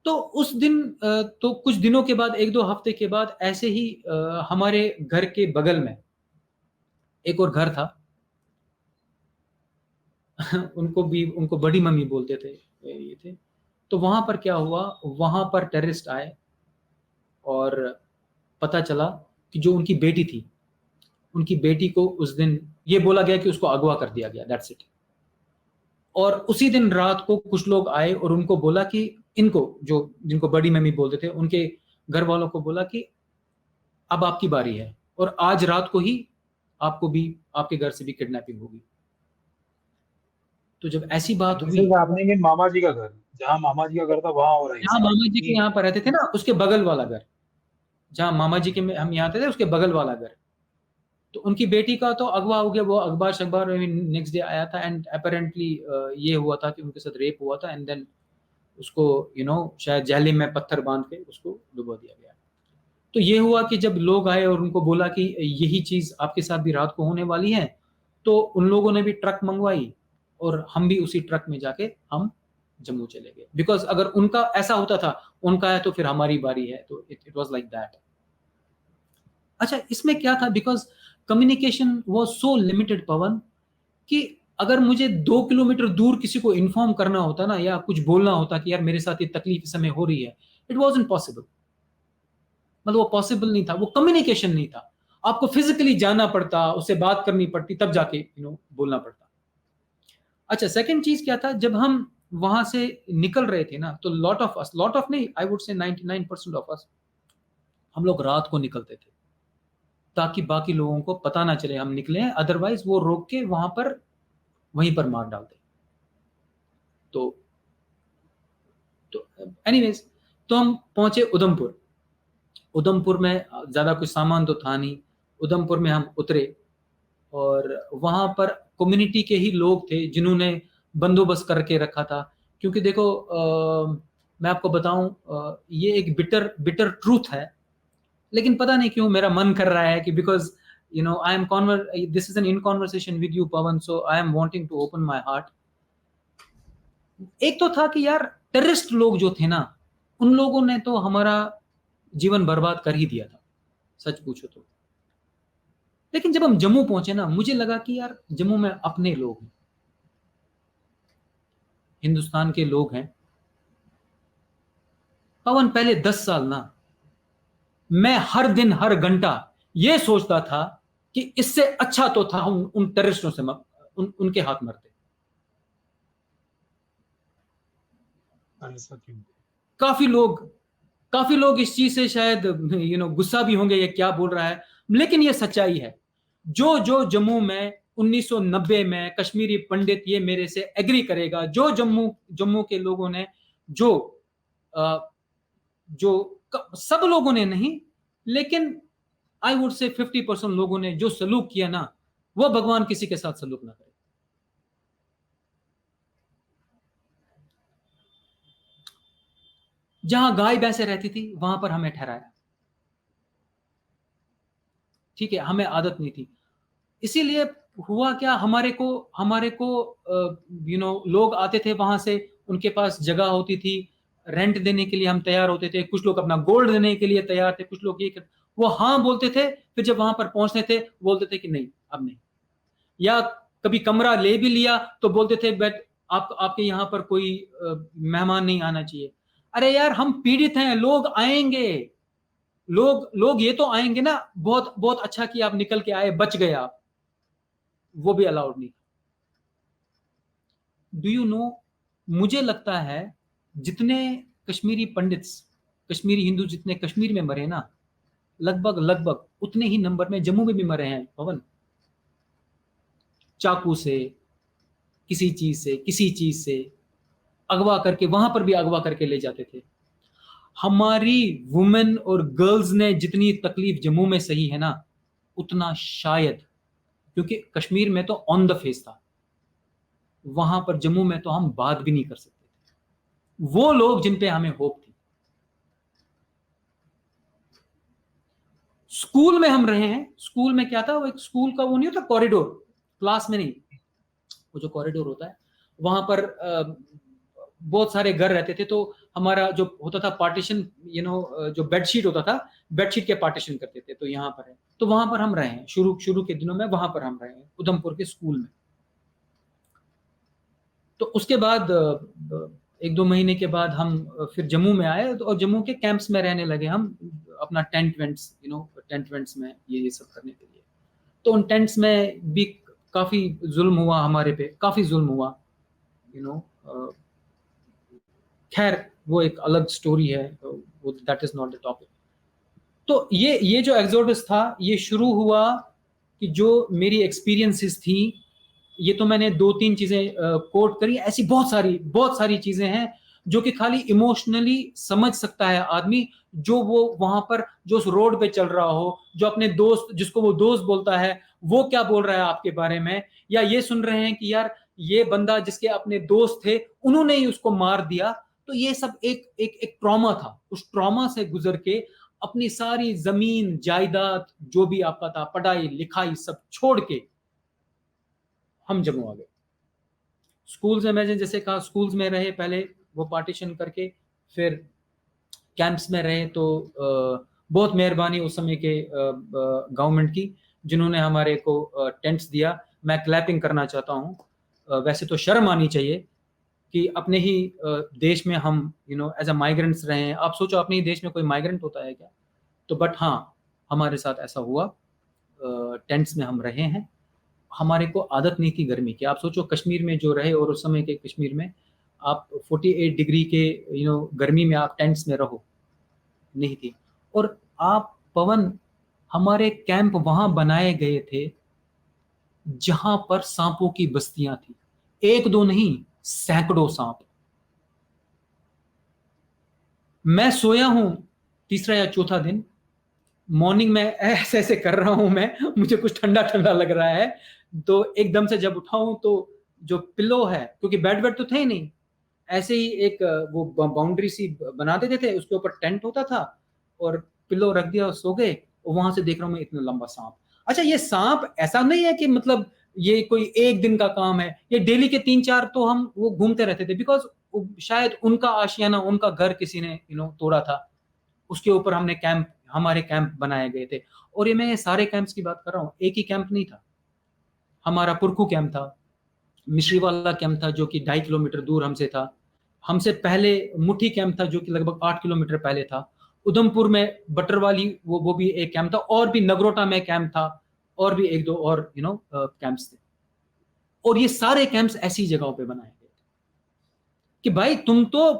तो उस दिन तो कुछ दिनों के बाद, 1-2 हफ्ते के बाद, ऐसे ही हमारे घर के बगल में एक और घर था उनको बड़ी मम्मी बोलते थे ये थे। तो वहां पर क्या हुआ, वहां पर टेररिस्ट आए और पता चला कि जो उनकी बेटी थी, उनकी बेटी को उस दिन ये बोला गया कि उसको अगवा कर दिया गया, दैट्स इट। और उसी दिन रात को कुछ लोग आए और उनको बोला कि इनको, जो जिनको बड़ी मम्मी बोलते थे, उनके घर वालों को बोला कि अब आपकी बारी है, और आज रात को ही आपको भी, आपके घर से भी किडनैपिंग होगी। तो जब ऐसी बात दिस हुई, इज हैपनिंग इन मामा जी का घर, जहाँ मामा जी का घर था वहां हो रहा है ये जहाँ सब? मामा जी के यहाँ पर रहते थे ना, उसके बगल वाला घर, जहाँ मामा जी के हम यहाँ थे उसके बगल वाला घर। तो उनकी बेटी का तो अगवा हो गया, वो अखबार शखबार में नेक्स्ट डे आया था, एंड अपेरेंटली ये हुआ था कि उनके साथ रेप हुआ था, एंड देन उसको शायद जहली में पत्थर बांध के उसको डुबो दिया गया। तो ये हुआ कि जब लोग आए और उनको बोला कि यही चीज आपके साथ भी रात को होने वाली है, तो उन लोगों ने भी ट्रक मंगवाई और हम भी उसी ट्रक में जाके हम जम्मू चले गए। बिकॉज अगर उनका ऐसा होता था, उनका है तो फिर हमारी बारी है, तो इट वाज लाइक दैट। अच्छा, इसमें क्या था, because communication was so limited Pawan, कि अगर मुझे 2 किलोमीटर दूर किसी को इन्फॉर्म करना होता ना, या कुछ बोलना होता कि यार मेरे साथ ये तकलीफ इस समय हो रही है, इट वॉजंट पॉसिबल, मतलब वो पॉसिबल नहीं था, वो कम्युनिकेशन नहीं था, आपको फिजिकली जाना पड़ता, उससे बात करनी पड़ती, तब जाके बोलना पड़ता। अच्छा, सेकंड चीज क्या था, जब हम वहां से निकल रहे थे ना, तो लॉट ऑफ नहीं, I would say 99% of us, हम लोग रात को निकलते थे ताकि बाकी लोगों को पता ना चले हम निकले हैं, अदरवाइज वो रोक के वहीं पर मार डालते। तो एनीवेज, तो हम पहुंचे उधमपुर में ज्यादा कुछ सामान तो था नहीं। उधमपुर में हम उतरे और वहां पर कम्युनिटी के ही लोग थे जिन्होंने बंदोबस्त करके रखा था। क्योंकि देखो, मैं आपको बताऊं, ये एक बिटर ट्रूथ है, लेकिन पता नहीं क्यों मेरा मन कर रहा है कि because I am this is an in conversation with you Pawan, so I am wanting to open my heart. एक तो था कि यार टेररिस्ट लोग जो थे ना, उन लोगों ने तो हमारा जीवन बर्बाद कर ही दिया था, सच पूछो तो। लेकिन जब हम जम्मू पहुंचे ना, मुझे लगा कि यार जम्मू में अपने लोग हैं, हिंदुस्तान के लोग हैं। पवन, पहले 10 साल ना, मैं हर दिन हर घंटा ये सोचता था कि इससे अच्छा तो था उन टेररिस्टों से उनके हाथ मरते। ऐसा क्यों? काफी लोग इस चीज से शायद गुस्सा भी होंगे, ये क्या बोल रहा है, लेकिन ये सच्चाई है। जो जम्मू में 1990 में कश्मीरी पंडित, ये मेरे से एग्री करेगा, जो जम्मू के लोगों ने जो सब लोगों ने नहीं, लेकिन आई वुड से 50% लोगों ने जो सलूक किया ना, वो भगवान किसी के साथ सलूक ना करे। जहां गाय भैंसे रहती थी वहां पर हमें ठहराया, ठीक है, हमें आदत नहीं थी। इसीलिए हुआ क्या, हमारे को लोग आते थे वहां से, उनके पास जगह होती थी, रेंट देने के लिए हम तैयार होते थे, कुछ लोग अपना गोल्ड देने के लिए तैयार थे, कुछ लोग वो हाँ बोलते थे, फिर जब वहां पर पहुंचते थे बोलते थे कि नहीं, अब नहीं। या कभी कमरा ले भी लिया तो बोलते थे बट आपके यहाँ पर कोई मेहमान नहीं आना चाहिए। अरे यार, हम पीड़ित हैं, लोग आएंगे, लोग ये तो आएंगे ना, बहुत बहुत अच्छा कि आप निकल के आए, बच गए आप, वो भी अलाउड नहीं। डू यू नो, मुझे लगता है जितने कश्मीरी पंडित्स, कश्मीरी हिंदू जितने कश्मीर में मरे ना, लगभग उतने ही नंबर में जम्मू में भी मरे हैं पवन। चाकू से, किसी चीज से अगवा करके, वहां पर भी अगवा करके ले जाते थे। हमारी वुमेन और गर्ल्स ने जितनी तकलीफ जम्मू में सही है ना, उतना शायद, क्योंकि कश्मीर में तो ऑन द फेस था, वहां पर जम्मू में तो हम बात भी नहीं कर सकते थे। वो लोग जिन पे हमें होप थी। स्कूल में हम रहे हैं, स्कूल में क्या था, वो एक स्कूल का वो नहीं होता कॉरिडोर, क्लास में नहीं, वो जो कॉरिडोर होता है, वहां पर बहुत सारे घर रहते थे, तो हमारा जो होता था पार्टीशन, जो बेडशीट होता था, बेडशीट के पार्टीशन करते थे, तो यहाँ पर है, तो वहां पर हम रहे हैं शुरू के दिनों में, वहां पर हम रहे हैं उधमपुर के स्कूल में। तो उसके बाद 1-2 महीने के बाद हम फिर जम्मू में आए, और जम्मू के कैंप्स में रहने लगे हम, अपना टेंट वेंट्स में ये सब करने के लिए। तो उन टेंट्स में भी काफी जुल्म हुआ हमारे पे, काफी जुल्म हुआ, खैर वो एक अलग स्टोरी है, वो that is not the topic. तो ये जो एक्सोडस था, ये शुरू हुआ कि जो मेरी एक्सपीरियंसेस थी, ये तो मैंने 2-3 चीजें कोट करी, ऐसी बहुत सारी चीजें हैं जो कि खाली इमोशनली समझ सकता है आदमी, जो वो वहां पर जो उस रोड पे चल रहा हो, जो अपने दोस्त, जिसको वो दोस्त बोलता है, वो क्या बोल रहा है आपके बारे में, या ये सुन रहे हैं कि यार ये बंदा जिसके अपने दोस्त थे उन्होंने ही उसको मार दिया। तो ये सब एक ट्रॉमा था, उस ट्रॉमा से गुजर के अपनी सारी जमीन जायदाद जो भी आपका था, पढ़ाई लिखाई सब छोड़ के हम जम्मू आ गए। स्कूल्स में मैंने जैसे कहा, स्कूल्स में रहे पहले, वो पार्टीशन करके, फिर कैंप्स में रहे। तो बहुत मेहरबानी उस समय के गवर्नमेंट की, जिन्होंने हमारे को टेंट्स दिया। मैं क्लैपिंग करना चाहता हूँ, वैसे तो शर्म आनी चाहिए, कि अपने ही देश में हम एज अ माइग्रेंट्स रहे हैं। आप सोचो अपने ही देश में कोई माइग्रेंट होता है क्या? तो बट हाँ, हमारे साथ ऐसा हुआ। टेंट्स में हम रहे हैं, हमारे को आदत नहीं थी गर्मी की। आप सोचो कश्मीर में जो रहे, और उस समय के कश्मीर में आप 48 डिग्री के गर्मी में आप टेंट्स में रहो, नहीं थी। और आप पवन, हमारे कैंप वहां बनाए गए थे जहां पर सांपों की बस्तियां थी, एक दो नहीं, सैकड़ों सांप। मैं सोया हूं तीसरा या चौथा दिन, मॉर्निंग में ऐसे ऐसे कर रहा हूं मैं, मुझे कुछ ठंडा ठंडा लग रहा है, तो एकदम से जब उठाऊं तो जो पिलो है, क्योंकि बेड वेड तो थे ही नहीं, ऐसे ही एक वो बाउंड्री सी बना देते थे, उसके ऊपर टेंट होता था और पिलो रख दिया और सो गए। और वहां से देख रहा हूं मैं इतना लंबा सांप। अच्छा, ये सांप ऐसा नहीं है कि मतलब ये कोई एक दिन का काम है, ये डेली के 3-4 तो हम वो घूमते रहते थे, बिकॉज शायद उनका आशियाना, उनका घर किसी ने तोड़ा था, उसके ऊपर हमने कैंप, हमारे कैंप बनाए गए थे। और ये मैं सारे कैंप्स की बात कर रहा हूँ, एक ही कैंप नहीं था। हमारा पुरखू कैंप था, मिश्री वाला कैंप था जो कि 2.5 किलोमीटर दूर हमसे था। हमसे पहले मुठी कैंप था जो कि लगभग 8 किलोमीटर पहले था। उधमपुर में बटरवाली, वो भी एक कैंप था, और भी नगरोटा में कैंप था, और भी एक दो और कैंप्स थे। और ये सारे कैंप्स ऐसी जगहों पे बनाए गए थे कि भाई तुम तो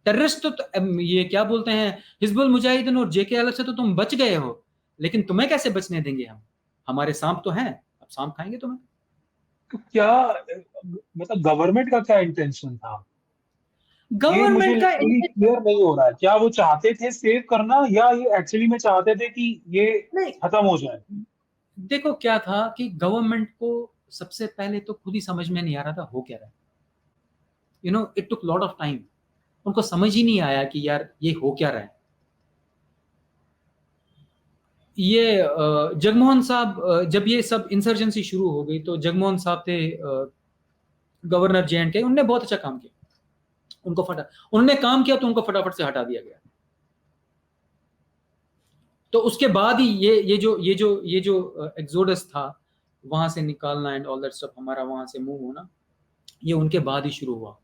टेररिस्ट, तो ये क्या बोलते हैं, हिजबुल मुजाहिदीन और जेके अलग से तो तुम बच गए हो, लेकिन तुम्हें कैसे बचने देंगे हम? हमारे सांप तो हैं, अब सांप खाएंगे तुम्हें। तो क्या मतलब गवर्नमेंट का क्या इंटेंशन था? ये मुझे गवर्नमेंट का लिटरली क्लियर नहीं हो रहा है। क्या वो चाहते थे सेव करना, या ये एक्चुअली में चाहते थे कि ये नहीं, खत्म हो जाए? देखो क्या था कि गवर्नमेंट को सबसे पहले तो खुद ही समझ में नहीं आ रहा था हो क्या रहा है। It took lot of time, उनको समझ ही नहीं आया कि यार ये हो क्या रहा है। ये जगमोहन साहब, जब ये सब इंसर्जेंसी शुरू हो गई, तो जगमोहन साहब थे गवर्नर J&K, उनने बहुत अच्छा काम किया। उन्होंने काम किया तो उनको फटाफट से हटा दिया गया। तो उसके बाद ही ये जो एक्सोडस था, वहां से निकालना एंड ऑल दैट स्टफ, हमारा वहां से मूव होना, ये उनके बाद ही शुरू हुआ।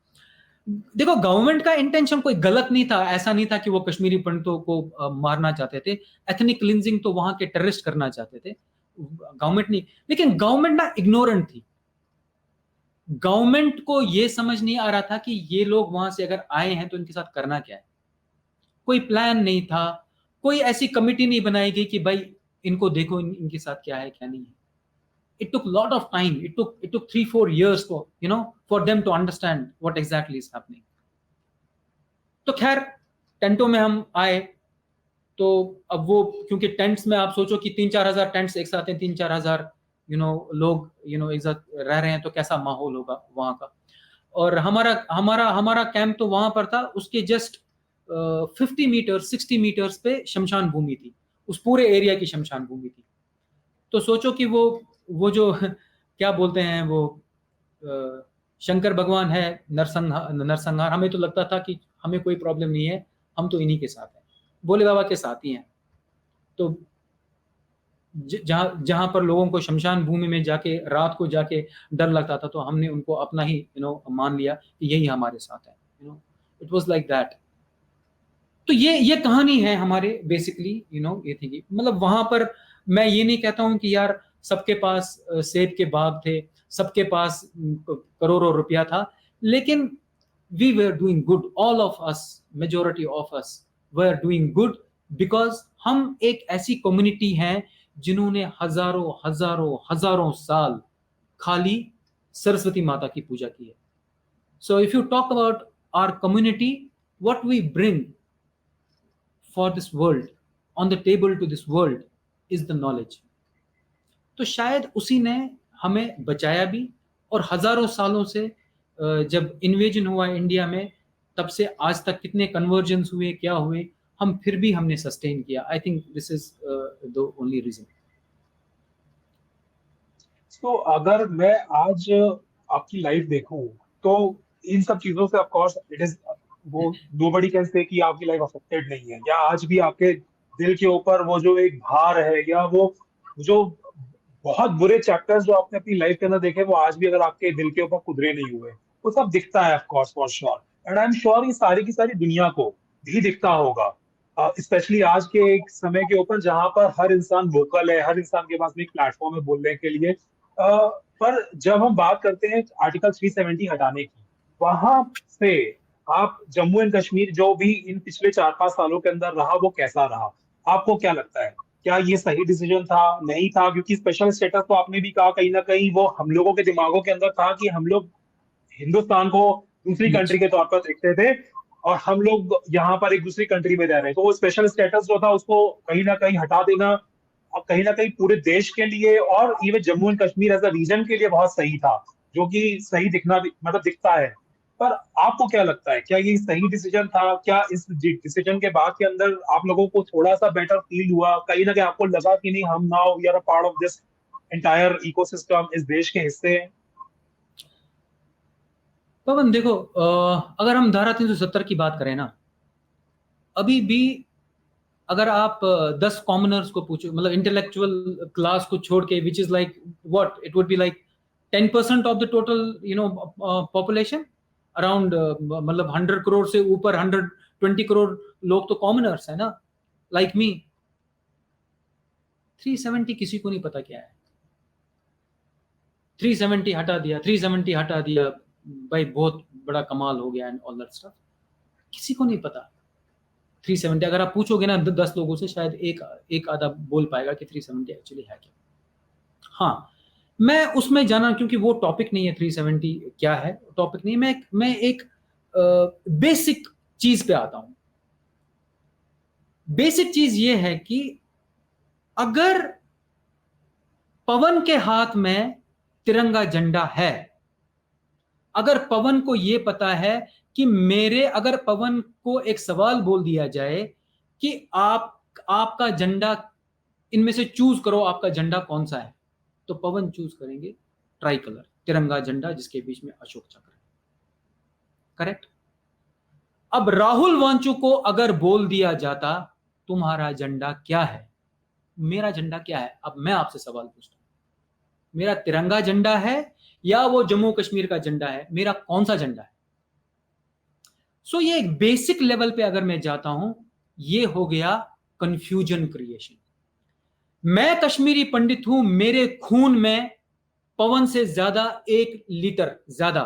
देखो, गवर्नमेंट का इंटेंशन कोई गलत नहीं था, ऐसा नहीं था कि वो कश्मीरी पंडितों को मारना चाहते थे। एथनिक क्लिंजिंग तो वहां के टेररिस्ट करना चाहते थे, गवर्नमेंट नहीं। लेकिन गवर्नमेंट ना इग्नोरेंट थी। गवर्नमेंट को ये समझ नहीं आ रहा था कि ये लोग वहां से अगर आए हैं तो इनके साथ करना क्या है। कोई प्लान नहीं था, कोई ऐसी कमिटी नहीं बनाई गई कि भाई इनको देखो, इनके साथ क्या है क्या नहीं है। it took lot of time, it took 3-4 years for them to understand what exactly is happening. तो खैर, टेंटों में हम आए, तो अब वो, क्योंकि टेंट्स में आप सोचो कि 3-4 हजार टेंट्स एक साथ हैं, 3-4 हजार लोग एक साथ रह रहे हैं, तो कैसा माहौल होगा वहां का। और हमारा हमारा हमारा कैंप तो वहां पर था, उसके जस्ट 50 मीटर 60 मीटर्स पे शमशान भूमि थी, उस पूरे एरिया की शमशान भूमि थी। तो सोचो कि वो जो क्या बोलते हैं, वो शंकर भगवान है, नरसंहार, हमें तो लगता था कि हमें कोई प्रॉब्लम नहीं है, हम तो इन्हीं के साथ हैं, भोले बाबा के साथ ही हैं। तो जहां जहां पर लोगों को शमशान भूमि में जाके रात को जाके डर लगता था, तो हमने उनको अपना ही मान लिया कि यही हमारे साथ है। It was like that. तो ये कहानी है हमारे, बेसिकली ये थी कि मतलब वहां पर मैं ये नहीं कहता हूं कि यार सबके पास सेब के बाग थे, सबके पास करोड़ों रुपया था, लेकिन we were doing good, all of us, majority of us were doing good, because हम एक ऐसी कम्युनिटी हैं जिन्होंने हजारों हजारों हजारों साल खाली सरस्वती माता की पूजा की है। So if you talk about our community, what we bring for this world, on the table to this world, is the knowledge. तो शायद उसी ने हमें बचाया भी, और हजारों सालों से जब इन्वेजन हुआ इंडिया में, तब से आज तक कितने कन्वर्जन्स हुए, क्या हुए, हम फिर भी हमने सस्टेन किया। I think this is the only reason. तो अगर मैं आज आपकी लाइफ देखूं, तो इन सब चीजों से ऑफ कोर्स इट इज, वो नोबडी कैन से कि आपकी लाइफ अफेक्टेड नहीं है, या आज भी आपके दिल के ऊपर वो जो एक भार है, या वो जो बहुत बुरे चैप्टर्स जो आपने अपनी लाइफ के अंदर देखे, वो आज भी अगर आपके दिल के ऊपर कुदरे नहीं हुए। वो सब दिखता है, of course, for sure. And I am sure ये सारी की सारी दुनिया को भी दिखता होगा, स्पेशली आज के एक समय के ऊपर जहां पर हर इंसान वोकल है, हर इंसान के पास में एक प्लेटफॉर्म है बोलने के लिए। पर जब हम बात करते हैं आर्टिकल 370 हटाने की, वहां से आप जम्मू एंड कश्मीर जो भी इन पिछले 4-5 सालों के अंदर रहा, वो कैसा रहा? आपको क्या लगता है? क्या ये सही डिसीजन था, नहीं था? क्योंकि स्पेशल स्टेटस तो आपने भी कहा, कहीं ना कहीं वो हम लोगों के दिमागों के अंदर था कि हम लोग हिंदुस्तान को दूसरी Yes. कंट्री के तौर पर देखते थे, और हम लोग यहाँ पर एक दूसरी कंट्री में रह रहे हैं। तो वो स्पेशल स्टेटस जो था उसको कहीं ना कहीं हटा देना, और कहीं ना कहीं पूरे देश के लिए और even Jammu and Kashmir as a region के लिए बहुत सही था, जो कि सही दिखना मतलब दिखता है। पर आपको क्या लगता है, क्या ये सही डिसीजन था? क्या इस डिसीजन के बाद के अंदर आप लोगों को थोड़ा सा बेटर फील हुआ? कहीं ना कहीं आपको लगा कि नहीं, हम now we are a part of this entire ecosystem, इस देश के हिस्से हैं? पवन देखो, अगर हम धारा 370 की बात करें ना, अभी भी अगर आप 10 कॉमनर्स को पूछो, मतलब इंटेलेक्चुअल क्लास को छोड़ के, which is like what it would be like 10% of the total population, around मतलब 100 करोड़ से ऊपर 120 करोड़ लोग तो कॉमनर्स है ना, लाइक मी। 370 किसी को नहीं पता क्या है। 370 हटा दिया, 370 हटा दिया, भाई बहुत बड़ा कमाल हो गया एंड ऑल दैट स्टफ। किसी को नहीं पता 370। अगर आप पूछोगे ना 10 लोगों से, शायद एक आधा बोल पाएगा कि 370 एक्चुअली है क्या। हाँ, मैं उसमें जाना, क्योंकि वो टॉपिक नहीं है 370 क्या है, टॉपिक नहीं। मैं एक बेसिक चीज पे आता हूं। बेसिक चीज ये है कि अगर पवन के हाथ में तिरंगा झंडा है, अगर पवन को यह पता है कि अगर पवन को एक सवाल बोल दिया जाए कि आपका झंडा, इनमें से चूज करो आपका झंडा कौन सा है, तो पवन चूज करेंगे ट्राई कलर, तिरंगा झंडा जिसके बीच में अशोक चक्र है। करेक्ट। अब राहुल वांचू को अगर बोल दिया जाता तुम्हारा झंडा क्या है, मेरा झंडा क्या है, अब मैं आपसे सवाल पूछता हूं, मेरा तिरंगा झंडा है या वो जम्मू कश्मीर का झंडा है, मेरा कौन सा झंडा है? सो ये एक बेसिक लेवल पे अगर मैं जाता हूं, ये हो गया कंफ्यूजन क्रिएशन। मैं कश्मीरी पंडित हूं, मेरे खून में पवन से ज्यादा 1 लीटर ज्यादा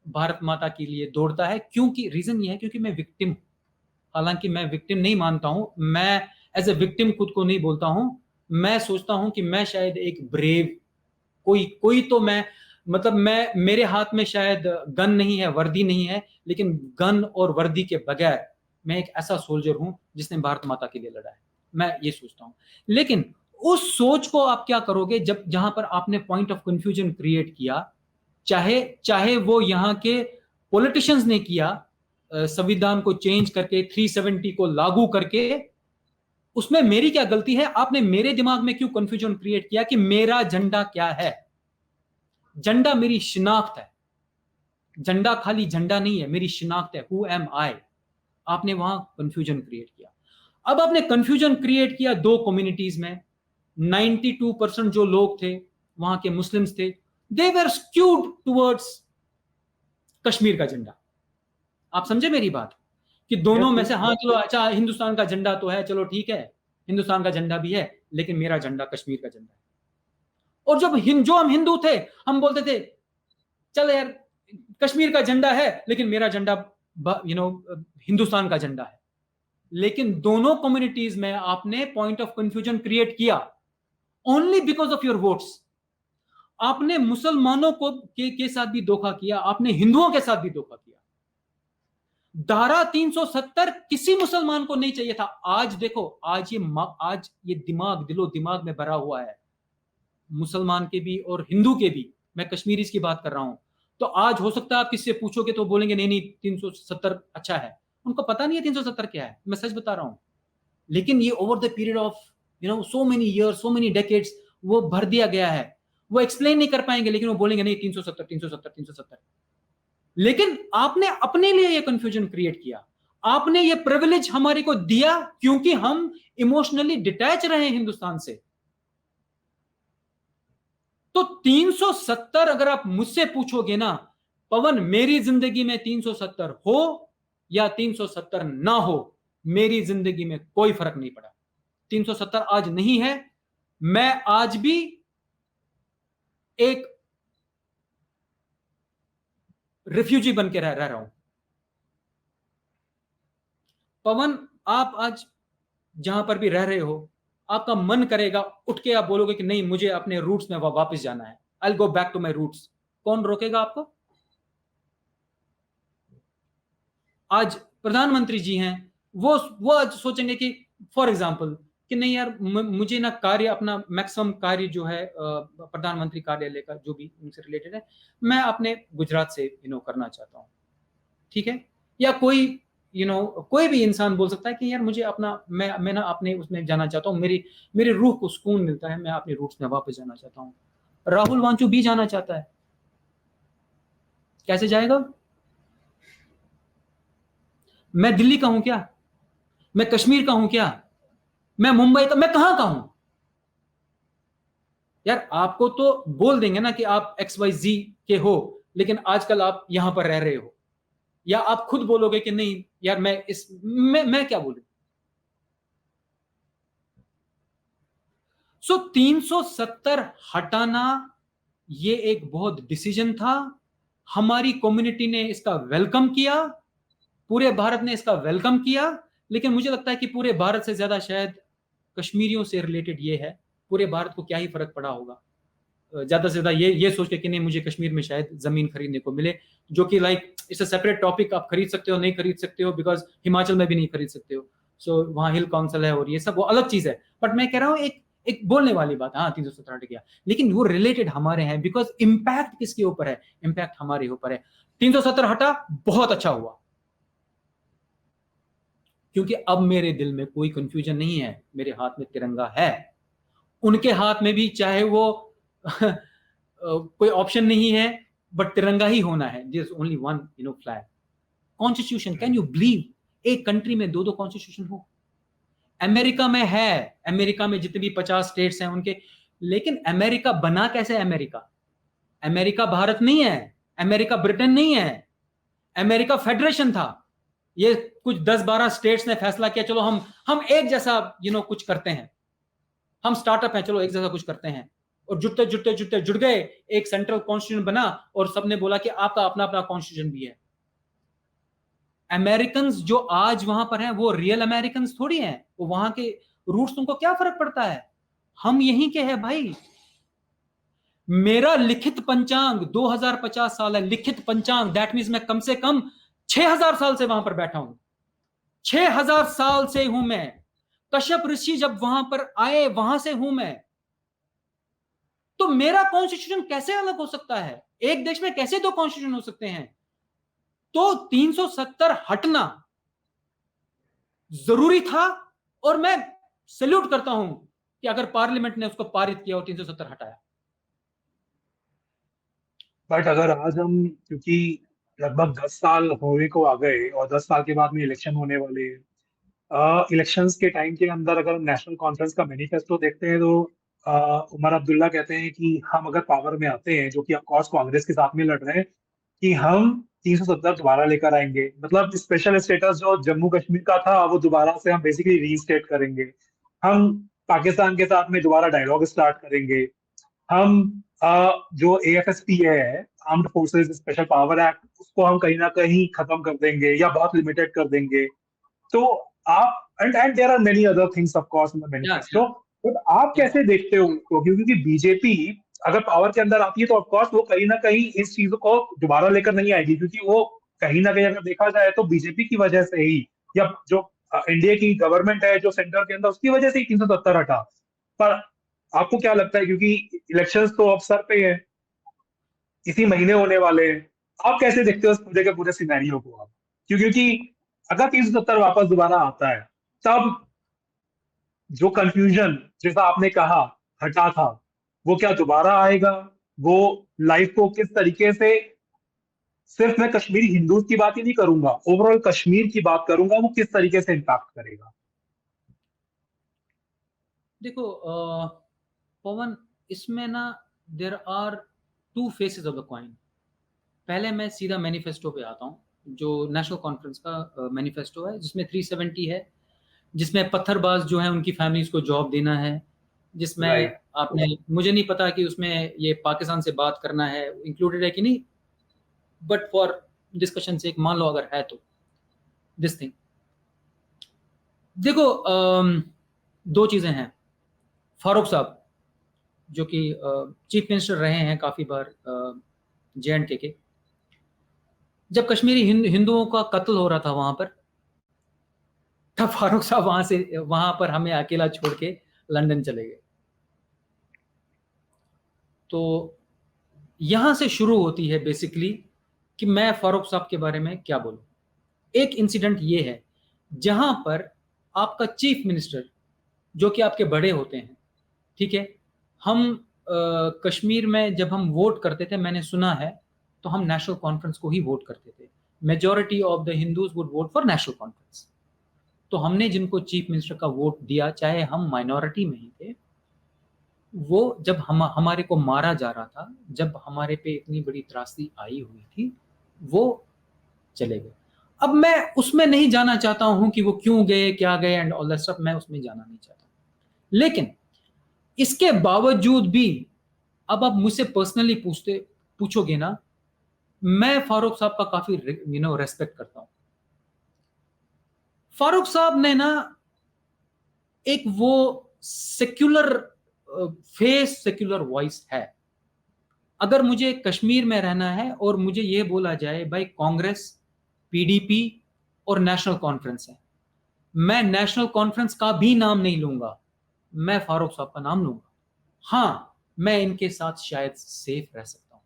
भारत माता के लिए दौड़ता है। क्योंकि रीजन ये है, क्योंकि मैं विक्टिम हूं। हालांकि मैं विक्टिम नहीं मानता हूं, मैं एज ए विक्टिम खुद को नहीं बोलता हूं। मैं सोचता हूं कि मैं शायद एक ब्रेव, कोई तो मैं, मतलब मेरे हाथ में शायद गन नहीं है, वर्दी नहीं है, लेकिन गन और वर्दी के बगैर मैं एक ऐसा सोल्जर हूं जिसने भारत माता के लिए लड़ा है। मैं ये सोचता हूं। लेकिन उस सोच को आप क्या करोगे जहां पर आपने पॉइंट ऑफ कंफ्यूजन क्रिएट किया, चाहे चाहे वो यहां के पॉलिटिशियंस ने किया, संविधान को चेंज करके 370 को लागू करके, उसमें मेरी क्या गलती है? आपने मेरे दिमाग में क्यों कंफ्यूजन क्रिएट किया कि मेरा झंडा क्या है? झंडा मेरी शिनाख्त है। झंडा खाली झंडा नहीं है, मेरी शिनाख्त है, हु एम आई। आपने वहां कंफ्यूजन क्रिएट किया। अब आपने कंफ्यूजन क्रिएट किया दो कम्युनिटीज में। 92% जो लोग थे वहां के मुस्लिम्स थे, दे वर स्क्यूड टुवर्ड्स कश्मीर का झंडा। आप समझे मेरी बात कि दोनों में से, हाँ चलो अच्छा हिंदुस्तान का झंडा तो है, चलो ठीक है, हिंदुस्तान का झंडा भी है, लेकिन मेरा झंडा कश्मीर का झंडा है। और जो हम हिंदू थे, हम बोलते थे चल यार कश्मीर का झंडा है, लेकिन मेरा झंडा हिंदुस्तान का झंडा है। लेकिन दोनों कम्युनिटीज में आपने पॉइंट ऑफ कंफ्यूजन क्रिएट किया only because of your votes. आपने मुसलमानों के साथ भी धोखा किया, आपने हिंदुओं के साथ भी धोखा किया। धारा 370 किसी मुसलमान को नहीं चाहिए था। आज देखो, आज ये दिलो दिमाग में भरा हुआ है, मुसलमान के भी और हिंदू के भी। मैं कश्मीरी की बात कर रहा हूं। तो आज हो सकता है आप किससे पूछोगे तो बोलेंगे नहीं नहीं 370 अच्छा है। उनको पता नहीं है 370 क्या है, मैं सच बता रहा हूं। लेकिन ये over the period of so many years, so many decades वो भर दिया गया है। वो एक्सप्लेन नहीं कर पाएंगे, लेकिन वो बोलेंगे नहीं 370 370 370। लेकिन आपने अपने लिए ये कंफ्यूजन क्रिएट किया। आपने ये प्रिविलेज हमारे को दिया क्योंकि हम इमोशनली डिटैच रहे हिंदुस्तान से। तो 370 अगर आप मुझसे पूछोगे ना, पवन, मेरी जिंदगी में 370 हो या 370 ना हो, मेरी जिंदगी में कोई फर्क नहीं पड़ा। 370 आज नहीं है, मैं आज भी एक रिफ्यूजी बन के रह रहा हूं। पवन, आप आज जहां पर भी रह रहे हो, आपका मन करेगा उठ के आप बोलोगे कि नहीं, मुझे अपने रूट्स में वापस जाना है, I will go back to my roots. कौन रोकेगा आपको? आज प्रधानमंत्री जी हैं, वो आज सोचेंगे कि फॉर एग्जाम्पल कि नहीं यार, मुझे ना कार्य, अपना मैक्सिमम कार्य जो है प्रधानमंत्री कार्यालय का जो भी उनसे रिलेटेड है, मैं अपने गुजरात से करना चाहता हूँ। ठीक है? या कोई कोई भी इंसान बोल सकता है कि यार मुझे अपना, मैं ना अपने उसमें जाना चाहता हूँ, मेरी रूह को सुकून मिलता है, मैं अपने रूट्स में वापस जाना चाहता हूँ। राहुल वांचू भी जाना चाहता है, कैसे जाएगा? मैं दिल्ली का हूं क्या? मैं कश्मीर का हूं क्या? मैं मुंबई का, मैं कहां का हूं? यार आपको तो बोल देंगे ना कि आप XYZ के हो, लेकिन आजकल आप यहां पर रह रहे हो, या आप खुद बोलोगे कि नहीं यार, मैं क्या बोलूं? सो 370 हटाना ये एक बहुत डिसीजन था। हमारी कम्युनिटी ने इसका वेलकम किया, पूरे भारत ने इसका वेलकम किया। लेकिन मुझे लगता है कि पूरे भारत से ज्यादा शायद कश्मीरियों से रिलेटेड ये है। पूरे भारत को क्या ही फर्क पड़ा होगा ज्यादा से ज्यादा ये सोच के कि नहीं, मुझे कश्मीर में शायद जमीन खरीदने को मिले, जो कि like it's a separate topic. आप खरीद सकते हो, नहीं खरीद सकते हो, बिकॉज हिमाचल में भी नहीं खरीद सकते हो। सो वहां हिल काउंसिल है और ये सब वो अलग चीज है। बट मैं कह रहा हूँ एक एक बोलने वाली बात, हाँ 317 गया, लेकिन वो रिलेटेड हमारे हैं, बिकॉज इम्पैक्ट किसके ऊपर है? इम्पैक्ट हमारे ऊपर है। 370 हटा, बहुत अच्छा हुआ, क्योंकि अब मेरे दिल में कोई कंफ्यूजन नहीं है, मेरे हाथ में तिरंगा है। उनके हाथ में भी चाहे वो कोई ऑप्शन नहीं है, बट तिरंगा ही होना है। There is only one flag. Constitution, can you believe एक कंट्री में दो दो कॉन्स्टिट्यूशन हो? अमेरिका में है, अमेरिका में जितने भी 50 स्टेट्स हैं उनके, लेकिन अमेरिका बना कैसे? अमेरिका अमेरिका भारत नहीं है, अमेरिका ब्रिटेन नहीं है, अमेरिका फेडरेशन था। ये कुछ 10-12 स्टेट्स ने फैसला किया, चलो हम एक जैसा कुछ करते हैं, हम स्टार्टअप हैं, चलो एक जैसा कुछ करते हैं, और जुड़ते जुड़ते जुड़ते जुड़ गए, एक सेंट्रल कॉन्स्टिट्यूशन बना, और सबने बोला कि आपका अपना अपना कॉन्स्टिट्यूशन भी है। अमेरिकन जो आज वहां पर हैं वो रियल अमेरिकन थोड़ी हैं, वो वहां के रूट्स, तुमको क्या फर्क पड़ता है? हम यहीं के हैं भाई। मेरा लिखित पंचांग 2050 साल है, लिखित पंचांग, दैट मीन्स मैं कम से कम 6000 साल से वहां पर बैठा हूं। 6000 साल से हूं मैं। कश्यप ऋषि जब वहां पर आए, वहां से हूं मैं। तो मेरा कॉन्स्टिट्यूशन कैसे अलग हो सकता है? एक देश में कैसे दो कॉन्स्टिट्यूशन हो सकते हैं? तो 370 हटना जरूरी था, और मैं सैल्यूट करता हूं कि अगर पार्लियामेंट ने उसको पारित किया और 370 हटाया। बट अगर आज हम, क्योंकि लगभग 10 साल होने को आ गए और 10 साल के बाद में इलेक्शन होने वाले हैं, इलेक्शंस के टाइम के अंदर अगर हम नेशनल कॉन्फ्रेंस का मैनिफेस्टो देखते हैं तो उमर अब्दुल्ला कहते हैं कि हम अगर पावर में आते हैं, जो कि ऑफकोर्स कांग्रेस के साथ में लड़ रहे हैं, कि हम 370 दोबारा लेकर आएंगे। मतलब स्पेशल स्टेटस जो जम्मू कश्मीर का था वो दोबारा से हम बेसिकली रीस्टेट करेंगे। हम पाकिस्तान के साथ में दोबारा डायलॉग स्टार्ट करेंगे। हम जो AFSP है, armed forces special power act, उसको हम कहीं ना कहीं खत्म कर देंगे या बहुत लिमिटेड कर देंगे। तो आप and there are many other things of course in the या मैनिफेस्टो। बट आप कैसे देखते हो उसको? क्योंकि बीजेपी अगर पावर के अंदर आती है तो ऑफ कोर्स वो कहीं ना कहीं इस चीजों को दोबारा लेकर नहीं आएगी, क्योंकि वो कहीं ना कहीं अगर देखा जाए तो बीजेपी की वजह से ही, या जो इंडिया की गवर्नमेंट है जो सेंटर के अंदर, उसकी वजह से ही 370 हटा। पर आपको क्या लगता है, क्योंकि इलेक्शंस तो अब सर पे है, इसी महीने होने वाले हैं, आप कैसे देखते हो इस पूरे के पूरे सिनेरियो को आप? क्योंकि अगर 370 वापस दोबारा आता है, तब जो कंफ्यूजन जैसा आपने कहा हटा था, वो क्या दोबारा आएगा? वो लाइफ को किस तरीके से, सिर्फ मैं कश्मीरी हिंदूज की बात ही नहीं करूंगा, ओवरऑल कश्मीर की बात करूंगा, वो किस तरीके से इम्पैक्ट करेगा? देखो पवन, इसमें ना there are two faces of the coin. पहले मैं सीधा मैनिफेस्टो पे आता हूँ, जो नेशनल कॉन्फ्रेंस का मैनिफेस्टो है, जिसमें 370 है, जिसमें पत्थरबाज जो है उनकी फैमिलीज को जॉब देना है, जिसमें राइट आपने, मुझे नहीं पता कि उसमें ये पाकिस्तान से बात करना है इंक्लूडेड है कि नहीं, बट फॉर डिस्कशन से मान लो अगर है तो दिस थिंग। देखो दो चीजें हैं। फारूक साहब जो कि चीफ मिनिस्टर रहे हैं काफी बार JNK के, जब कश्मीरी हिंदुओं का कत्ल हो रहा था वहां पर, तब फारूक साहब वहां पर हमें अकेला छोड़ के लंदन चले गए। तो यहां से शुरू होती है बेसिकली कि मैं फारूक साहब के बारे में क्या बोलूं। एक इंसिडेंट ये है जहां पर आपका चीफ मिनिस्टर, जो कि आपके बड़े होते हैं, ठीक है, हम कश्मीर में जब हम वोट करते थे, मैंने सुना है, तो हम नेशनल कॉन्फ्रेंस को ही वोट करते थे। Majority of the Hindus would vote for national conference. तो हमने जिनको चीफ मिनिस्टर का वोट दिया, चाहे हम माइनॉरिटी में ही थे, वो जब हमारे को मारा जा रहा था, जब हमारे पे इतनी बड़ी त्रासदी आई हुई थी, वो चले गए। अब मैं उसमें नहीं जाना चाहता हूं कि वो क्यों गए, क्या गए एंड ऑल दैट स्टफ, मैं उसमें जाना नहीं चाहता। लेकिन इसके बावजूद भी अब आप मुझसे पर्सनली पूछोगे ना, मैं फारूक साहब का काफी रेस्पेक्ट करता हूं। फारूक साहब ने ना एक वो सेक्युलर फेस, सेक्युलर वॉइस है। अगर मुझे कश्मीर में रहना है और मुझे ये बोला जाए भाई कांग्रेस, PDP और नेशनल कॉन्फ्रेंस है, मैं नेशनल कॉन्फ्रेंस का भी नाम नहीं लूंगा, मैं फारूक साहब का नाम लूंगा। हाँ, मैं इनके साथ शायद सेफ रह सकता हूं।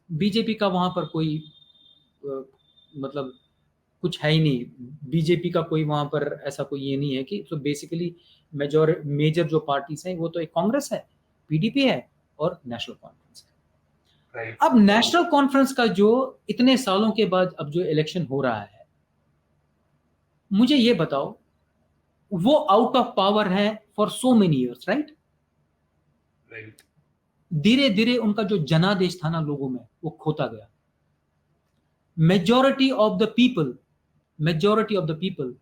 बीजेपी का वहां पर कोई मतलब कुछ है ही नहीं। बीजेपी का कोई वहां पर ऐसा कोई ये नहीं है कि, तो बेसिकली मेजर जो पार्टीज हैं वो तो एक कांग्रेस है, PDP है और नेशनल कॉन्फ्रेंस है। राइट अब नेशनल कॉन्फ्रेंस का जो इतने सालों के बाद अब जो इलेक्शन हो रहा है, मुझे ये बताओ, वो आउट ऑफ पावर है for so many years, right? Right धीरे धीरे उनका जो जनादेश था ना लोगों में, वो खोता गया। Majority of the people, majority of the people,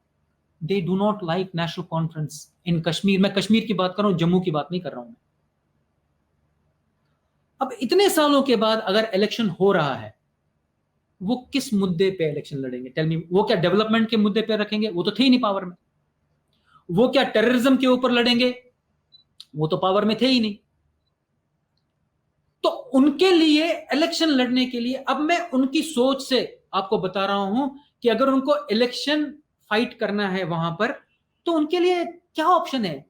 they do not like national conference in Kashmir. मैं कश्मीर की बात कर रहा हूं, जम्मू की बात नहीं कर रहा हूं मैं। अब इतने सालों के बाद अगर इलेक्शन हो रहा है, वो किस मुद्दे पे इलेक्शन लड़ेंगे? Tell me. वो क्या डेवलपमेंट के मुद्दे पे रखेंगे? वो तो थे ही नहीं पावर में। वो क्या टेररिज्म के ऊपर लड़ेंगे? वो तो पावर में थे ही नहीं। तो उनके लिए इलेक्शन लड़ने के लिए, अब मैं उनकी सोच से आपको बता रहा हूं कि अगर उनको इलेक्शन फाइट करना है वहां पर, तो उनके लिए क्या ऑप्शन है?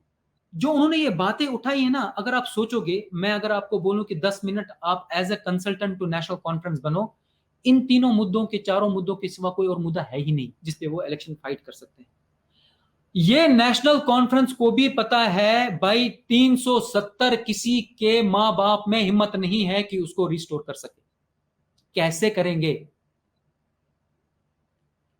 जो उन्होंने ये बातें उठाई है ना, अगर आप सोचोगे, मैं अगर आपको बोलूं कि 10 मिनट आप as a consultant to National Conference बनो, इन तीनों मुद्दों के, चारों मुद्दों के सिवा कोई और मुद्दा है ही नहीं जिसपे वो इलेक्शन फाइट कर सकते हैं। ये नेशनल कॉन्फ्रेंस को भी पता है भाई 370 किसी के मां बाप में हिम्मत नहीं है कि उसको रिस्टोर कर सके। कैसे करेंगे?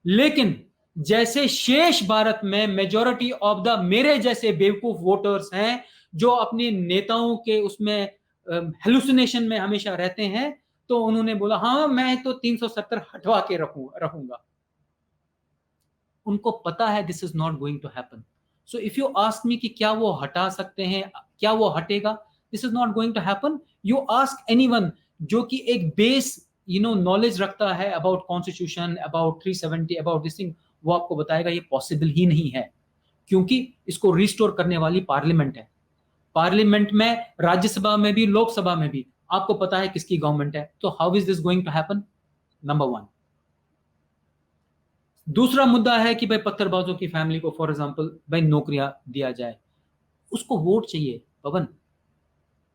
लेकिन जैसे शेष भारत में मेजॉरिटी ऑफ द मेरे जैसे बेवकूफ वोटर्स हैं, जो अपने नेताओं के उसमें हेलुसिनेशन में हमेशा रहते हैं, तो उन्होंने बोला हाँ मैं तो 370 हटवा के रहूंगा। उनको पता है this is not going to happen. So if you ask me कि क्या वो हटा सकते हैं, क्या वो हटेगा, this is not going to happen. You ask anyone जो कि एक बेस नॉलेज रखता है about constitution, about 370, about this thing, वो आपको बताएगा ये पॉसिबल ही नहीं है, क्योंकि इसको रिस्टोर करने वाली पार्लियामेंट है। पार्लियामेंट में, राज्यसभा में भी, लोकसभा में भी आपको पता है किसकी गवर्नमेंट है। तो how is this going to happen? Number one. दूसरा मुद्दा है कि भाई पत्थरबाजों की फैमिली को फॉर एग्जांपल भाई नौकरियां दिया जाए, उसको वोट चाहिए पवन,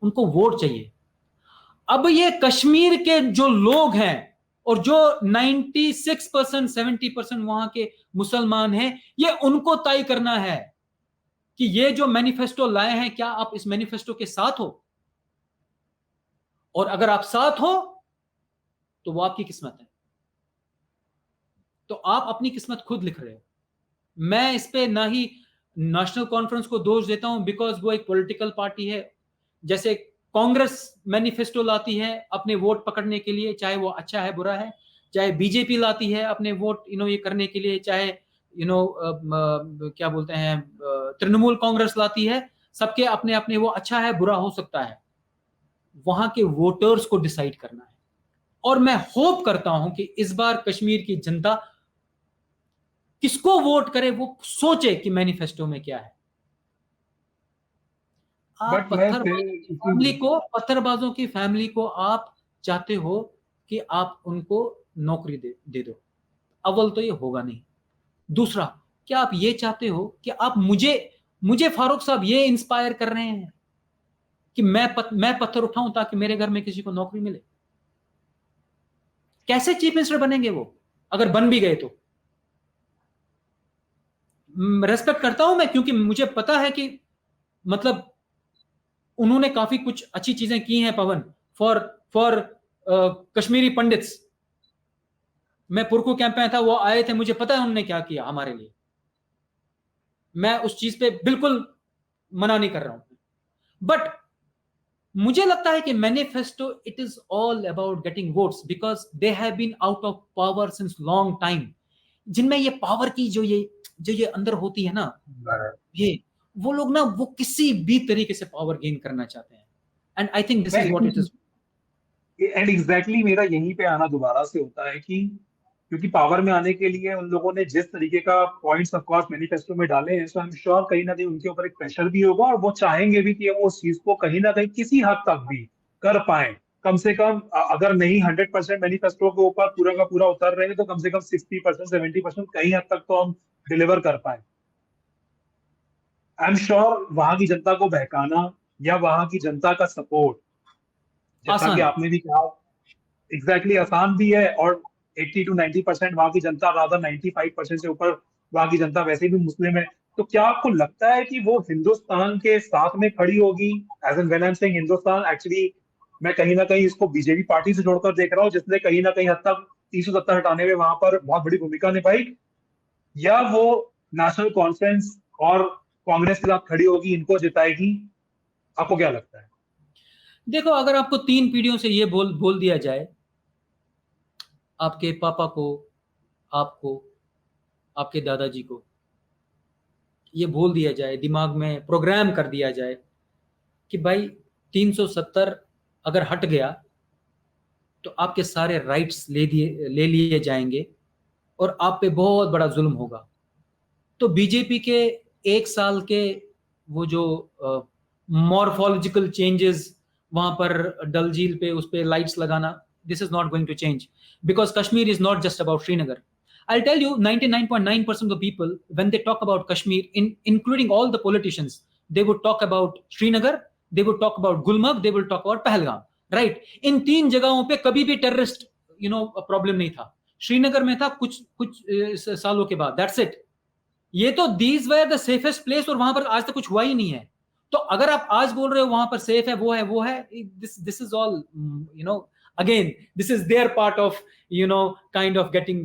उनको वोट चाहिए। अब ये कश्मीर के जो लोग हैं और जो 96%, 70% वहां के मुसलमान हैं, ये उनको तय करना है कि ये जो मैनिफेस्टो लाए हैं, क्या आप इस मैनिफेस्टो के साथ हो? और अगर आप साथ हो तो वो आपकी किस्मत है। तो आप अपनी किस्मत खुद लिख रहे हो। मैं इस पे ना ही नेशनल कॉन्फ्रेंस को दोष देता हूं, बिकॉज वो एक पॉलिटिकल पार्टी है। जैसे कांग्रेस मैनिफेस्टो लाती है अपने वोट पकड़ने के लिए, चाहे वो अच्छा है बुरा है, चाहे बीजेपी लाती है अपने वोट ये करने के लिए, चाहे क्या बोलते हैं तृणमूल कांग्रेस लाती है, सबके अपने अपने वो अच्छा है बुरा हो सकता है, वहां के वोटर्स को डिसाइड करना है। और मैं होप करता हूं कि इस बार कश्मीर की जनता किसको वोट करे वो सोचे कि मैनिफेस्टो में क्या है। आप बट मैं फिर पत्थरबाजों की फैमिली को आप चाहते हो कि आप उनको नौकरी दे दो, अव्वल तो ये होगा नहीं। दूसरा, क्या आप ये चाहते हो कि आप मुझे फारूक साहब ये इंस्पायर कर रहे हैं कि मैं पत्थर उठाऊं ताकि मेरे घर में किसी को नौकरी मिले? कैसे चीफ मिनिस्टर बनेंगे वो, अगर बन भी गए तो? रेस्पेक्ट करता हूं मैं, क्योंकि मुझे पता है कि मतलब उन्होंने काफी कुछ अच्छी चीजें की हैं पवन, फॉर फॉर कश्मीरी पंडित्स। मैं पुरकू कैंप में था, वो आए थे, मुझे पता है उन्होंने क्या किया हमारे लिए। मैं उस चीज पे बिल्कुल मना नहीं कर रहा हूं, बट मुझे लगता है कि manifesto it is all about getting votes, because they have been out of power since long time. जिनमें ये पावर की जो ये अंदर होती है ना, ये वो लोग ना वो किसी भी तरीके से पावर गेन करना चाहते हैं, and I think this is what it is. And exactly मेरा यहीं पे आना दोबारा से होता है कि क्योंकि पावर में आने के लिए उन लोगों ने जिस तरीके का पॉइंट्स ऑफ कोर्स मैनिफेस्टो में डाले हैं, सो आई एम श्योर कहीं ना कहीं उनके ऊपर एक प्रेशर भी होगा और वो चाहेंगे भी कि वो उस चीज को कहीं ना कहीं किसी हद तक भी कर पाए। कम से कम अगर नहीं 100% मैनिफेस्टो के ऊपर पूरा का पूरा उतर रहे हैं तो कम से कम 60% 70% कहीं हद तक तो हम डिलीवर कर पाए। आई एम श्योर वहां की जनता को बहकाना या वहां की जनता का सपोर्ट, जैसा कि आपने भी कहा, एग्जैक्टली आसान भी है। और 80 to 90% वहां की जनता, रादर 95% से ऊपर वहां की जनता वैसे भी मुस्लिम है। तो क्या आपको लगता है कि वो हिंदुस्तान के साथ में खड़ी होगी? As an when I am saying Hindustan, actually मैं कहीं ना कहीं इसको बीजेपी पार्टी से जोड़कर देख रहा हूँ, जिसने कहीं ना कहीं हद तक 370 हटाने में वहां पर बहुत बड़ी भूमिका निभाई, या वो नेशनल कॉन्फ्रेंस और कांग्रेस के साथ खड़ी होगी, इनको जिताएगी? आपको क्या लगता है? देखो, अगर आपको 3 पीढ़ियों से ये बोल दिया जाए, आपके पापा को, आपको, आपके दादाजी को, ये बोल दिया जाए, दिमाग में प्रोग्राम कर दिया जाए कि भाई 370 अगर हट गया तो आपके सारे राइट्स ले लिए जाएंगे और आप पे बहुत बड़ा जुल्म होगा, तो बीजेपी के 1 साल के वो जो मॉर्फोलॉजिकल चेंजेस वहां पर डल झील पे उस पे लाइट्स लगाना, this is not going to change, because Kashmir is not just about Srinagar. I'll tell you, 99.9% of the people, when they talk about Kashmir, including all the politicians, they would talk about Srinagar, they would talk about Gulmarg, they will talk about Pahalgam, right? इन 3 जगहों पे कभी भी terrorist problem नहीं था. श्रीनगर में था कुछ सालों के बाद, दैट्स इट. ये तो these were the safest place, और वहां पर आज तक कुछ हुआ ही नहीं है. तो अगर आप आज बोल रहे हो वहां पर सेफ है, वो है, this is all again, this is their part of kind of getting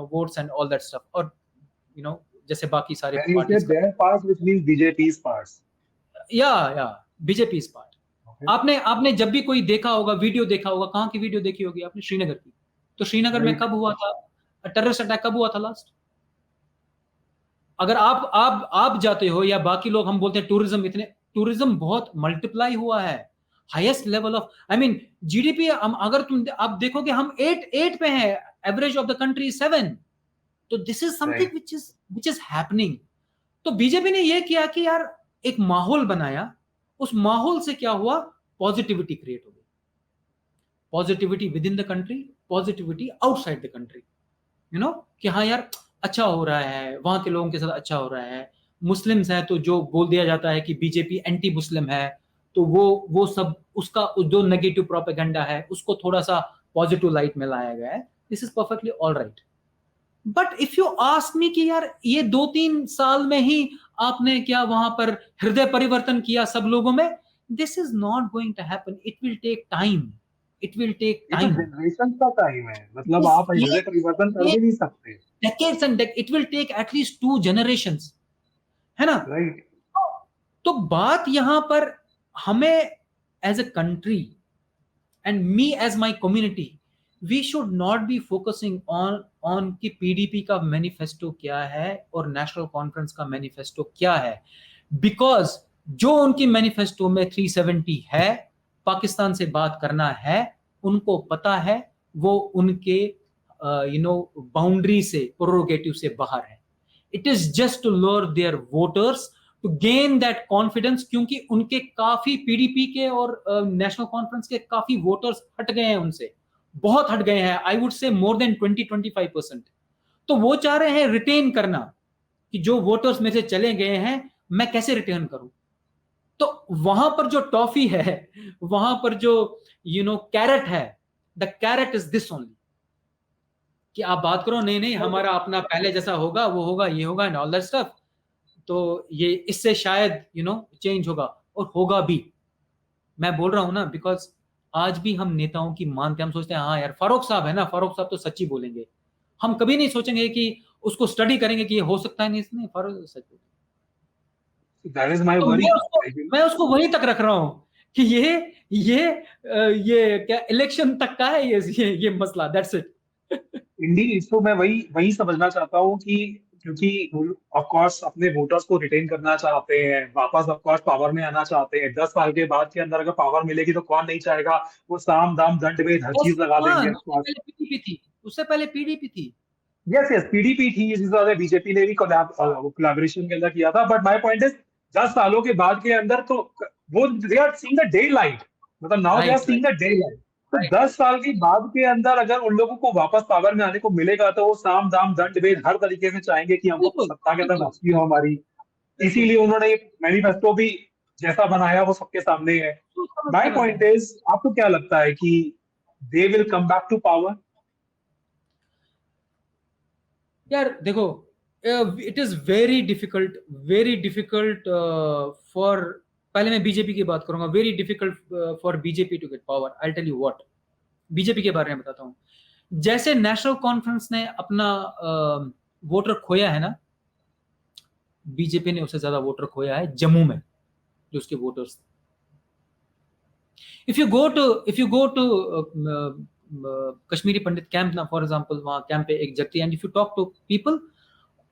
votes and all that stuff, or जैसे बाकी सारे parties their parts, which means BJP's parts. yeah, BJP's part. Okay. आपने जब भी कोई देखा होगा, वीडियो देखा होगा, कहाँ की वीडियो देखी होगी आपने? श्रीनगर की. तो श्रीनगर में कब हुआ था टेररिस्ट अटैक? कब हुआ था लास्ट? अगर आप जाते हो या बाकी लोग, हम बोलते हैं टूरिज्म बहुत मल्टीप्लाई हुआ है, highest level of, I mean GDP, अगर आप देखोगे हम 8 पे हैं, एवरेज ऑफ द कंट्री 7. तो this is something which is happening. तो बीजेपी ने ये किया कि यार एक माहौल बनाया, उस माहौल से क्या हुआ? पॉजिटिविटी क्रिएट हो गई. Positivity with in the country, positivity outside the country. कि हाँ यार अच्छा हो रहा है, वहां के लोगों के साथ अच्छा हो रहा है. मुस्लिम्स हैं तो जो बोल दिया जाता है कि बीजेपी एंटी मुस्लिम है, तो वो सब उसका जो नेगेटिव प्रोपेगेंडा है उसको थोड़ा सा पॉजिटिव लाइट में लाया गया है. This is perfectly all right. But if you ask me कि यार ये 2-3 साल में ही आपने क्या वहां पर हृदय परिवर्तन किया सब लोगों में? This is not going to happen. It will take time. It will take time. Generation का टाइम है, मतलब आप हृदय परिवर्तन कर भी नहीं सकते. Decades and decades. It will take at least 2 generations, है ना? राइट. तो बात यहां पर हमें as a country and me as my community, we should not be focusing on कि PDP का मैनिफेस्टो क्या है और नेशनल कॉन्फ्रेंस का मैनिफेस्टो क्या है, बिकॉज जो उनकी मैनिफेस्टो में 370 है, पाकिस्तान से बात करना है, उनको पता है वो उनके बाउंड्री से, प्रोरोगेटिव से बाहर है. It is just to lure their voters, to gain that confidence, क्योंकि उनके काफी पीडीपी के और नेशनल कॉन्फ्रेंस के काफी वोटर्स हट गए हैं उनसे, बहुत हट गए हैं. I would say more than 20-25%. तो वो चाह रहे हैं रिटेन करना, कि जो वोटर्स में से चले गए हैं मैं कैसे रिटर्न करूं. तो वहां पर जो टॉफी है, वहां पर जो कैरेट है, the carat is this only, कि आप बात करो नहीं नहीं हमारा अपना पहले जैसा होगा, वो होगा, ये होगा एंड ऑल दैट स्टफ. तो ये इससे शायद चेंज होगा, और होगा भी. मैं बोल रहा हूं ना, बिकॉज आज भी हम नेताओं की मानते हैं. हम सोचते हैं हाँ यार फारूक साहब है ना, फारूक साहब तो सच्ची बोलेंगे. हम कभी नहीं सोचेंगे कि उसको स्टडी करेंगे कि ये हो सकता है. नहीं, इसने फारूक सच बोलेंगे. That is my तो worry. मैं उसको वहीं तक रख रहा हूं कि ये क्या इलेक्शन तक का है ये मसला. That's it. इंडी इसको मैं वही वही समझना चाहता हूँ कि क्योंकि ऑफ कोर्स अपने वोटर्स को रिटेन करना चाहते हैं, वापस ऑफ कोर्स पावर में आना चाहते हैं. 10 साल के बाद के अंदर अगर पावर मिलेगी तो कौन नहीं चाहेगा. वो साम दाम दंड भेद हर चीज लगा देंगे. उससे पहले पीडीपी थी, उससे पहले पीडीपी थी. यस यस पीडीपी थी, इस वजह से बीजेपी ने भी कोलैबोरेशन के अंदर किया था. बट माय पॉइंट इज 10 सालों के बाद के अंदर तो वो they are seeing the day light. मतलब now they are seeing the day light. तो 10 साल के बाद के अंदर अगर उन लोगों को वापस पावर में आने को मिलेगा तो वो साम दाम दंड भेद हर तरीके से चाहेंगे कि हमको सत्ता के अंदर वापसी हो हमारी. इसीलिए उन्होंने मैनिफेस्टो भी जैसा बनाया वो सबके सामने है. माय पॉइंट इज, आपको क्या लगता है कि they will come back to power? यार देखो, it is very difficult for, पहले मैं बीजेपी की बात करूंगा. Very difficult for BJP to get power. I tell you what, BJP के बारे में बताता हूं. जैसे नेशनल कॉन्फ्रेंस ने अपना वोटर खोया है ना, बीजेपी ने उससे ज्यादा वोटर खोया है जम्मू में, जो उसके voters. If you go to Kashmiri Pandit camp ना, फॉर एग्जांपल, वहां कैंप पे एक Jagti, and if you talk to people,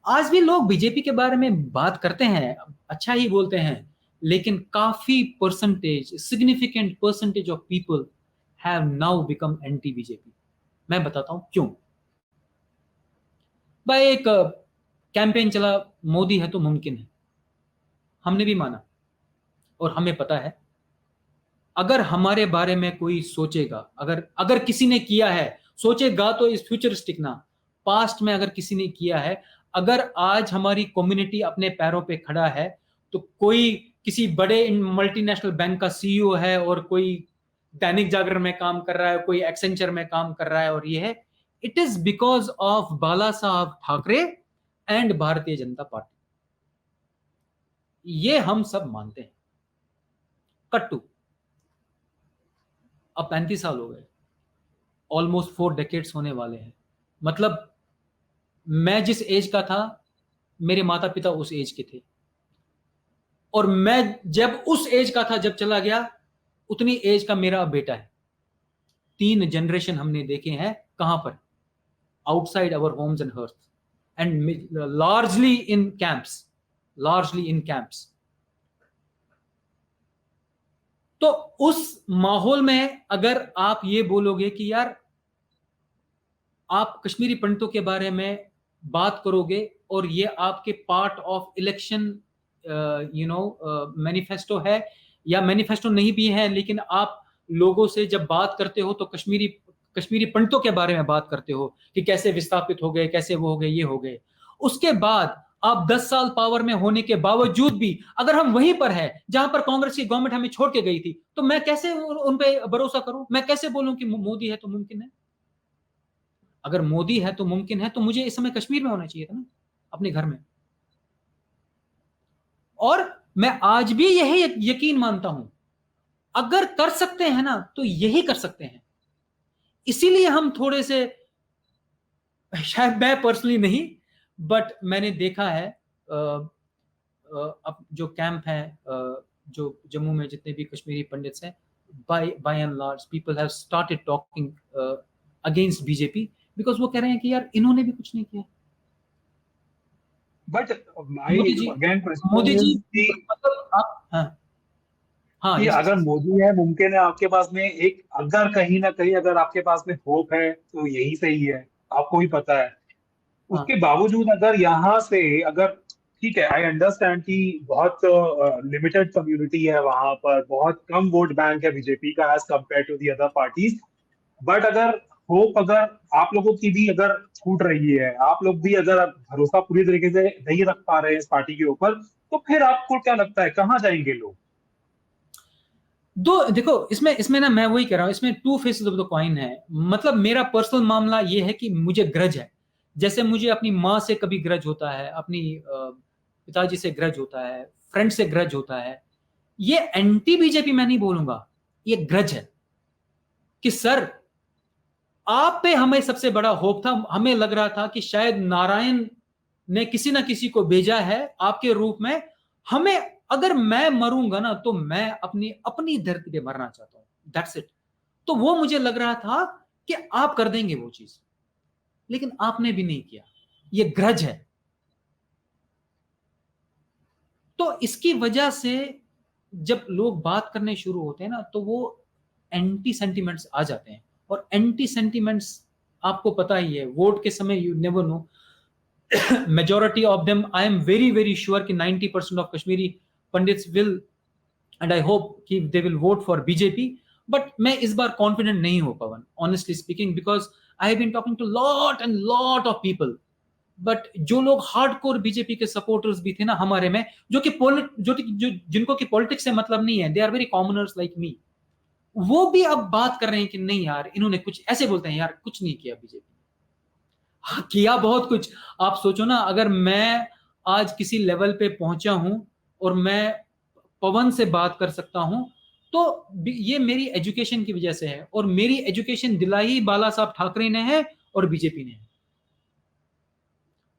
आज भी लोग बीजेपी के बारे में बात करते हैं, अच्छा ही बोलते हैं, लेकिन काफी percentage, significant percentage of people have now become anti BJP. मैं बताता हूं क्यों. भाई एक कैंपेन चला, मोदी है तो मुमकिन है, हमने भी माना, और हमें पता है अगर हमारे बारे में कोई सोचेगा, अगर किसी ने किया है, सोचेगा तो इस फ्यूचरिस्टिक ना, पास्ट में अगर किसी ने किया है, अगर आज हमारी कम्युनिटी अपने पैरों पे खड़ा है, तो कोई किसी बड़े मल्टीनेशनल बैंक का सीईओ है, और कोई दैनिक जागरण में काम कर रहा है, कोई एक्सेंचर में काम कर रहा है, और ये है, इट इज बिकॉज ऑफ बाला साहब ठाकरे एंड भारतीय जनता पार्टी. ये हम सब मानते हैं. कट्टू, अब 35 साल हो गए, ऑलमोस्ट 4 डेकेड्स होने वाले हैं. मतलब मैं जिस एज का था, मेरे माता पिता उस एज के थे, और मैं जब उस एज का था, जब चला गया, उतनी एज का मेरा बेटा है. 3 जनरेशन हमने देखे हैं. कहां पर? Outside our homes and hearth, and largely in camps. तो उस माहौल में अगर आप ये बोलोगे कि यार आप कश्मीरी पंडितों के बारे में बात करोगे, और ये आपके पार्ट ऑफ इलेक्शन मैनिफेस्टो है, या मैनिफेस्टो नहीं भी है, लेकिन आप लोगों से जब बात करते हो तो कश्मीरी पंडितों के बारे में बात करते हो कि कैसे विस्थापित हो गए, कैसे वो हो गए, ये हो गए. उसके बाद आप 10 साल पावर में होने के बावजूद भी अगर हम वहीं पर है जहां पर कांग्रेस की गवर्नमेंट हमें छोड़ के गई थी, तो मैं कैसे उन पे भरोसा करूं? मैं कैसे बोलूं कि मोदी है तो मुमकिन है? अगर मोदी है तो मुमकिन है, तो मुझे इस समय कश्मीर में होना चाहिए था ना, अपने घर में. और मैं आज भी यही यकीन मानता हूं, अगर कर सकते हैं ना तो यही कर सकते हैं. इसीलिए हम थोड़े से, शायद मैं पर्सनली नहीं, बट मैंने देखा है अब जो कैंप है, जो जम्मू में जितने भी कश्मीरी पंडित्स हैं, by and large people have started talking against BJP because वो कह रहे हैं कि यार इन्होंने भी कुछ नहीं किया। But my Modi ji again question Modi ji is कि मतलब आप हाँ कि यस अगर यस मोदी है, मुमकिन है आपके पास में एक, अगर कहीं ना कहीं अगर आपके पास में होप है तो यही सही है, आपको भी पता है। हाँ उसके बावजूद अगर यहाँ से अगर, ठीक है, आई अंडरस्टैंड कि बहुत लिमिटेड कम्युनिटी है वहां पर, बहुत कम वोट बैंक है बीजेपी का as compare to the other parties, but अगर होप, अगर आप लोगों की भी अगर छूट रही है, आप लोग भी अगर भरोसा पूरी तरीके से नहीं रख पा रहे हैं इस पार्टी के ऊपर, तो फिर आपको क्या लगता है कहाँ जाएंगे लोग? दो देखो इसमें इसमें ना मैं वही कह रहा हूँ, इसमें two faces of the coin है। मतलब मेरा पर्सनल मामला ये है कि मुझे ग्रज है, जैसे मुझे अपनी माँ से कभी ग्रज होता है, अपनी पिताजी से ग्रज होता है, फ्रेंड से ग्रज होता है। ये एंटी बीजेपी मैं नहीं बोलूंगा, ये ग्रज है कि सर आप पे हमें सबसे बड़ा होप था, हमें लग रहा था कि शायद नारायण ने किसी ना किसी को भेजा है आपके रूप में। हमें, अगर मैं मरूंगा ना तो मैं अपनी अपनी धरती पे मरना चाहता हूं, दैट्स इट। तो वो मुझे लग रहा था कि आप कर देंगे वो चीज, लेकिन आपने भी नहीं किया। ये ग्रज है। तो इसकी वजह से जब लोग बात करने शुरू होते हैं ना तो वो एंटी सेंटिमेंट्स आ जाते हैं। और एंटी सेंटिमेंट्स आपको पता ही है, वोट के समय you never know, majority of them I am very sure कि 90% of Kashmiri pandits will, and I hope कि they will vote for BJP। but मैं इस बार confident नहीं हो पवन, honestly speaking, because I have been talking to lot of people। But जो लोग hardcore BJP के supporters भी थे ना हमारे में, जो कि जिनको कि पॉलिटिक्स से मतलब नहीं है, they are very commoners like me, वो भी अब बात कर रहे हैं कि नहीं यार इन्होंने कुछ, ऐसे बोलते हैं यार कुछ नहीं किया बीजेपी। हाँ, किया बहुत कुछ। आप सोचो ना, अगर मैं आज किसी लेवल पे पहुंचा हूं और मैं पवन से बात कर सकता हूं, तो ये मेरी एजुकेशन की वजह से है। और मेरी एजुकेशन दिलाई बाला साहब ठाकरे ने है और बीजेपी ने है,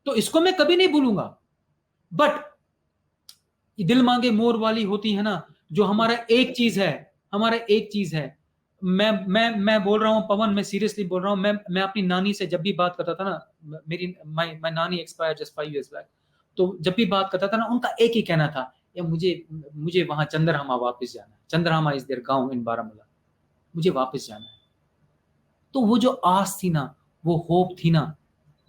तो इसको मैं कभी नहीं भूलूंगा। बट दिल मांगे मोर वाली होती है ना, जो हमारा एक चीज है, हमारा एक चीज है। मैं बोल रहा हूँ पवन, मैं सीरियसली बोल रहा हूँ। मैं अपनी नानी से जब भी बात करता था ना, मेरी माय नानी एक्सपायर जस्ट 5 years बैक, तो जब भी बात करता था ना, उनका एक ही कहना था, या मुझे मुझे वहां चंद्रहामा वापस जाना है। चंद्रहामा इज देयर गांव इन बारामूला, मुझे वापस जाना है। तो वो जो आस थी ना, वो होप थी ना,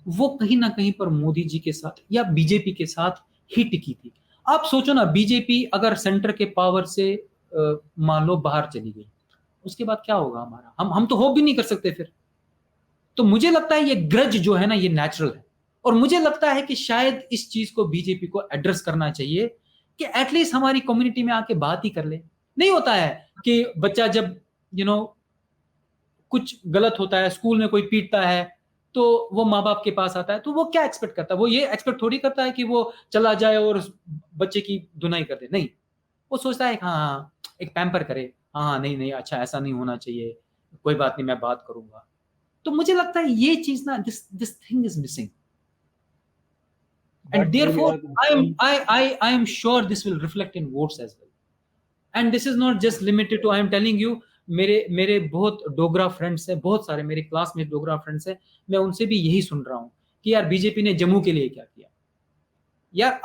वो कहीं ना कहीं पर मोदी जी के साथ या बीजेपी के साथ ही टिकी थी। आप सोचो ना, बीजेपी अगर सेंटर के पावर से मान लो बाहर चली गई, उसके बाद क्या होगा हमारा? हम तो होप भी नहीं कर सकते फिर। तो मुझे लगता है ये ग्रज जो है ना, ये नेचुरल है। और मुझे लगता है कि शायद इस चीज को बीजेपी को एड्रेस करना चाहिए कि एटलीस्ट हमारी कम्युनिटी में आके बात ही कर ले। नहीं होता है कि बच्चा जब यू नो कुछ गलत होता है, स्कूल में कोई पीटता है, तो वो माँ बाप के पास आता है, तो वो क्या एक्सपेक्ट करता है? वो ये एक्सपेक्ट थोड़ी करता है कि वो चला जाए और उस बच्चे की धुनाई कर दे। नहीं, वो सोचता है हाँ हाँ एक पैम्पर करे, हाँ हाँ नहीं नहीं अच्छा ऐसा नहीं होना चाहिए, कोई बात नहीं मैं बात करूंगा। तो मुझे लगता है ये चीज ना, this this thing is missing. But and जो देयरफॉर मेरा question, I am sure this will reflect in votes as well. And this is not just limited to, I am telling you, मेरे मेरे बहुत डोगरा फ्रेंड्स हैं, बहुत सारे मेरे class में डोगरा फ्रेंड्स हैं, मैं उनसे भी यही सुन रहा हूँ कि यार बीजेपी ने जम्मू के लिए क्या किया। यार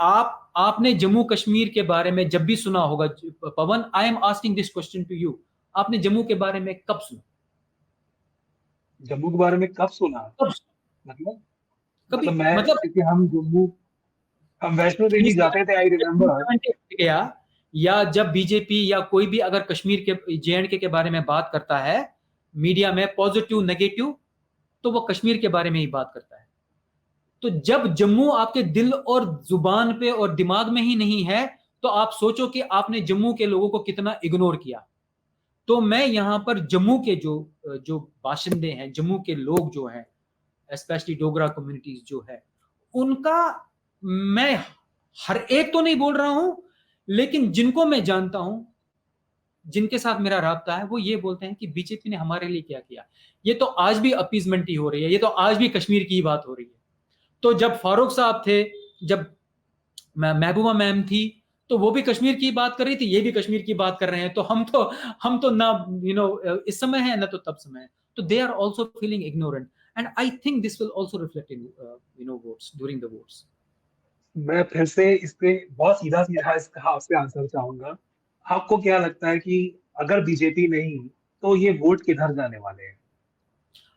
आपने जम्मू कश्मीर के बारे में जब भी सुना होगा Pawan, I am asking this question to you, आपने जम्मू के बारे में कब सुना? जम्मू के बारे में कब सुना? कब सुना? मतलब कभी मैं, मतलब क्योंकि हम जम्मू, हम वैष्णो देवी जाते थे, आई रिमेम्बर। 1970 गया, या जब बीजेपी या कोई भी अगर कश्मीर के जेएंडके के बारे में बात करता है मीडिया में, पॉजिटिव नेगेटिव, तो वो कश्मीर के बारे में ही बात करता है। तो जब जम्मू आपके दिल और जुबान पे और दिमाग में ही नहीं है, तो आप सोचो कि आपने जम्मू के लोगों को कितना इग्नोर किया। तो मैं यहां पर जम्मू के जो जो बाशिंदे हैं, जम्मू के लोग जो हैं, स्पेशली डोगरा कम्युनिटीज जो है, उनका मैं हर एक तो नहीं बोल रहा हूं, लेकिन जिनको मैं जानता हूं, जिनके साथ मेरा राब्ता है, वो ये बोलते हैं कि बीजेपी ने हमारे लिए क्या किया। ये तो आज भी अपीजमेंट ही हो रही है, ये तो आज भी कश्मीर की ही बात हो रही है। तो जब फारूक साहब थे, जब महबूबा मैम थी, तो वो भी कश्मीर की बात कर रही थी, ये भी कश्मीर की बात कर रहे हैं, तो हम तो ना इस समय है ना तो तब समय है, तो they are also feeling ignorant, and I think this will also reflect in votes during the votes. मैं फिर से इस पे बहुत सीधा सीधा इसका आपसे आंसर चाहूंगा। आपको क्या लगता है कि अगर बीजेपी नहीं तो ये वोट किधर जाने वाले हैं?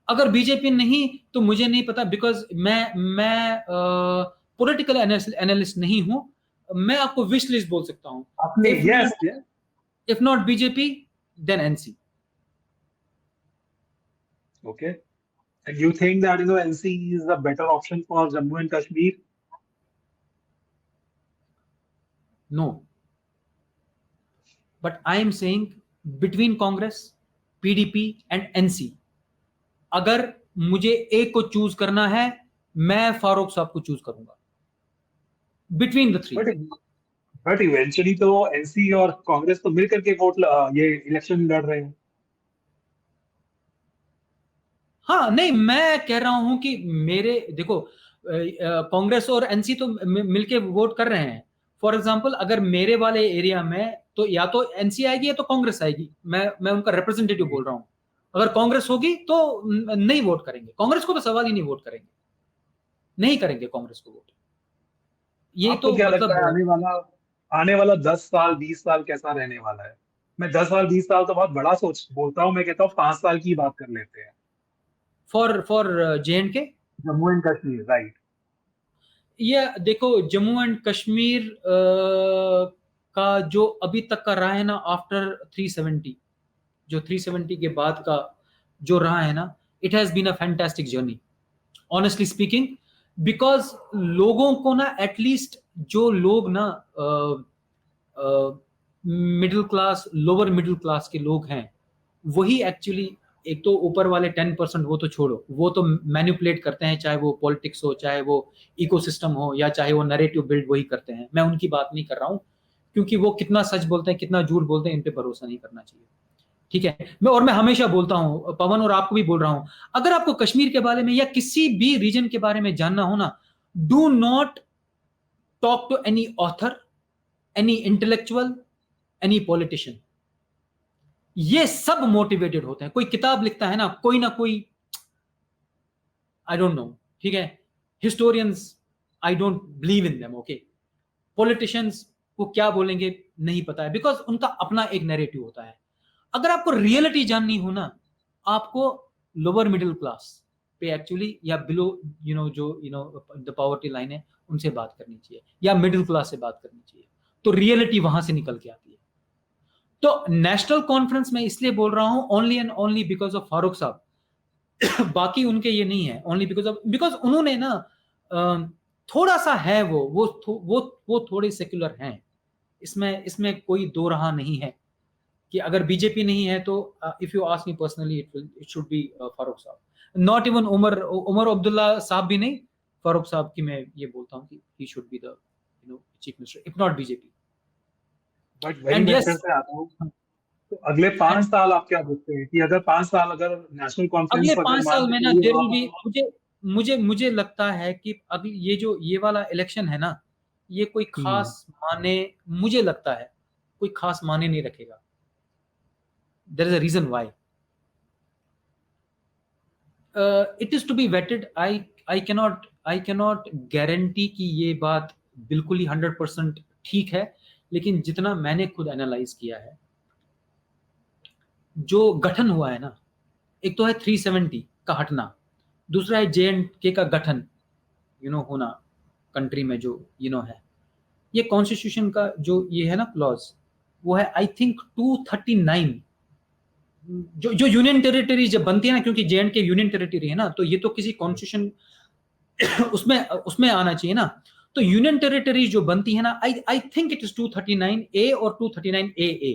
अगर बीजेपी नहीं तो मुझे नहीं पता, बिकॉज मैं पॉलिटिकल एनालिस्ट नहीं हूं. मैं आपको विश लिस्ट बोल सकता हूं. आपने if yes not if not BJP then NC. Okay and you think that NC is a better option for Jammu and Kashmir? No, but I am saying between Congress, PDP and NC, अगर मुझे एक को choose करना है, मैं फारूक साहब को चूज करूंगा between the three. But but eventually तो एनसी और कांग्रेस तो मिलकर के ये इलेक्शन लड़ रहे हैं। हाँ, नहीं, मैं कह रहा हूं कि मेरे देखो, कांग्रेस और एनसी तो मिलके वोट कर रहे हैं. फॉर एग्जांपल, अगर मेरे वाले एरिया में तो या तो एनसी आएगी या तो कांग्रेस आएगी. मैं उनका रिप्रेजेंटेटिव बोल रहा हूं. अगर कांग्रेस होगी तो नहीं वोट करेंगे, कांग्रेस को तो सवाल ही नहीं वोट करेंगे, नहीं करेंगे कांग्रेस को वोट. ये आपको तो क्या लगता है मतलब आने वाला 10 साल 20 साल कैसा रहने वाला है? मैं 10 साल 20 साल तो बहुत बड़ा सोच बोलता हूँ, मैं कहता हूँ 5 साल की बात कर लेते हैं। फॉर जे एंड के. Jammu and Kashmir, right. ये देखो, जम्मू एंड कश्मीर का जो अभी तक का रहा है ना, आफ्टर 370, जो 370 के बाद का जो रहा है ना, it has been a fantastic journey, honestly speaking. Because लोगों को ना, एटलीस्ट जो लोग ना middle class, lower middle class के लोग हैं, वही एक्चुअली, एक तो ऊपर वाले 10% वो तो छोड़ो, वो तो मैनिपुलेट करते हैं, चाहे वो पॉलिटिक्स हो, चाहे वो इकोसिस्टम हो, या चाहे वो नैरेटिव बिल्ड वही करते हैं. मैं उनकी बात नहीं कर रहा हूँ, क्योंकि वो कितना सच बोलते हैं कितना झूठ बोलते हैं, इन पे भरोसा नहीं करना चाहिए. ठीक है. मैं हमेशा बोलता हूं पवन, और आपको भी बोल रहा हूं, अगर आपको कश्मीर के बारे में या किसी भी रीजन के बारे में जानना हो ना, do not talk to any author, any intellectual, any politician. ये सब मोटिवेटेड होते हैं. कोई किताब लिखता है ना कोई, आई डोंट नो, ठीक है. Historians, I don't believe in them. Okay. Politicians वो क्या बोलेंगे नहीं पता है, बिकॉज उनका अपना एक नैरेटिव होता है. अगर आपको रियलिटी जाननी हो ना, आपको लोअर मिडिल क्लास पे एक्चुअली, या बिलो जो द पॉवर्टी लाइन है, उनसे बात करनी चाहिए, या मिडिल क्लास से बात करनी चाहिए. तो रियलिटी वहां से निकल के आती है. तो नेशनल कॉन्फ्रेंस में इसलिए बोल रहा हूं, only and only because of Farooq साहब. बाकी उनके ये नहीं है, ओनली बिकॉज उन्होंने ना थोड़ा सा है, वो थोड़े सेक्युलर हैं. इसमें इसमें कोई दो रहा नहीं है कि अगर बीजेपी नहीं है तो, if you ask me personally, it should be Farooq साहब. नॉट इवन उमर अब्दुल्ला साहब भी नहीं, फारूक साहब की मैं ये बोलता हूं कि he should be the chief minister, if not BJP. But वही एंड मैं यस, फिर से आता हूँ, तो अगले 5 साल आप क्या देखते हैं कि अगर 5 साल अगर नेशनल अगले कॉन्फ्रेंस अगर 5 साल मान के में ना, चलिए देयर विल वहां बी, मुझे लगता है कि अगली ये वाला इलेक्शन है ना, ये कोई हम्म, खास माने, मुझे लगता है कोई खास माने नहीं रखेगा. There is a reason why. It is to be waited. I cannot guarantee कि ये बात बिल्कुल ही 100% ठीक है, लेकिन जितना मैंने खुद एनालाइज किया है, जो गठन हुआ है ना, एक तो है 370 का हटना, दूसरा है जे एंड के का गठन, होना कंट्री में, जो है, ये कॉन्स्टिट्यूशन का जो ये है ना क्लॉज, वो है आई थिंक 239. जो यूनियन टेरिटरी जब बनती है ना, क्योंकि जे एंड के यूनियन टेरिटरी है ना, तो ये तो किसी कॉन्स्टिट्यूशन उसमें उसमें आना चाहिए ना. तो यूनियन टेरिटरी जो बनती है ना, I think it is 239A और 239AA.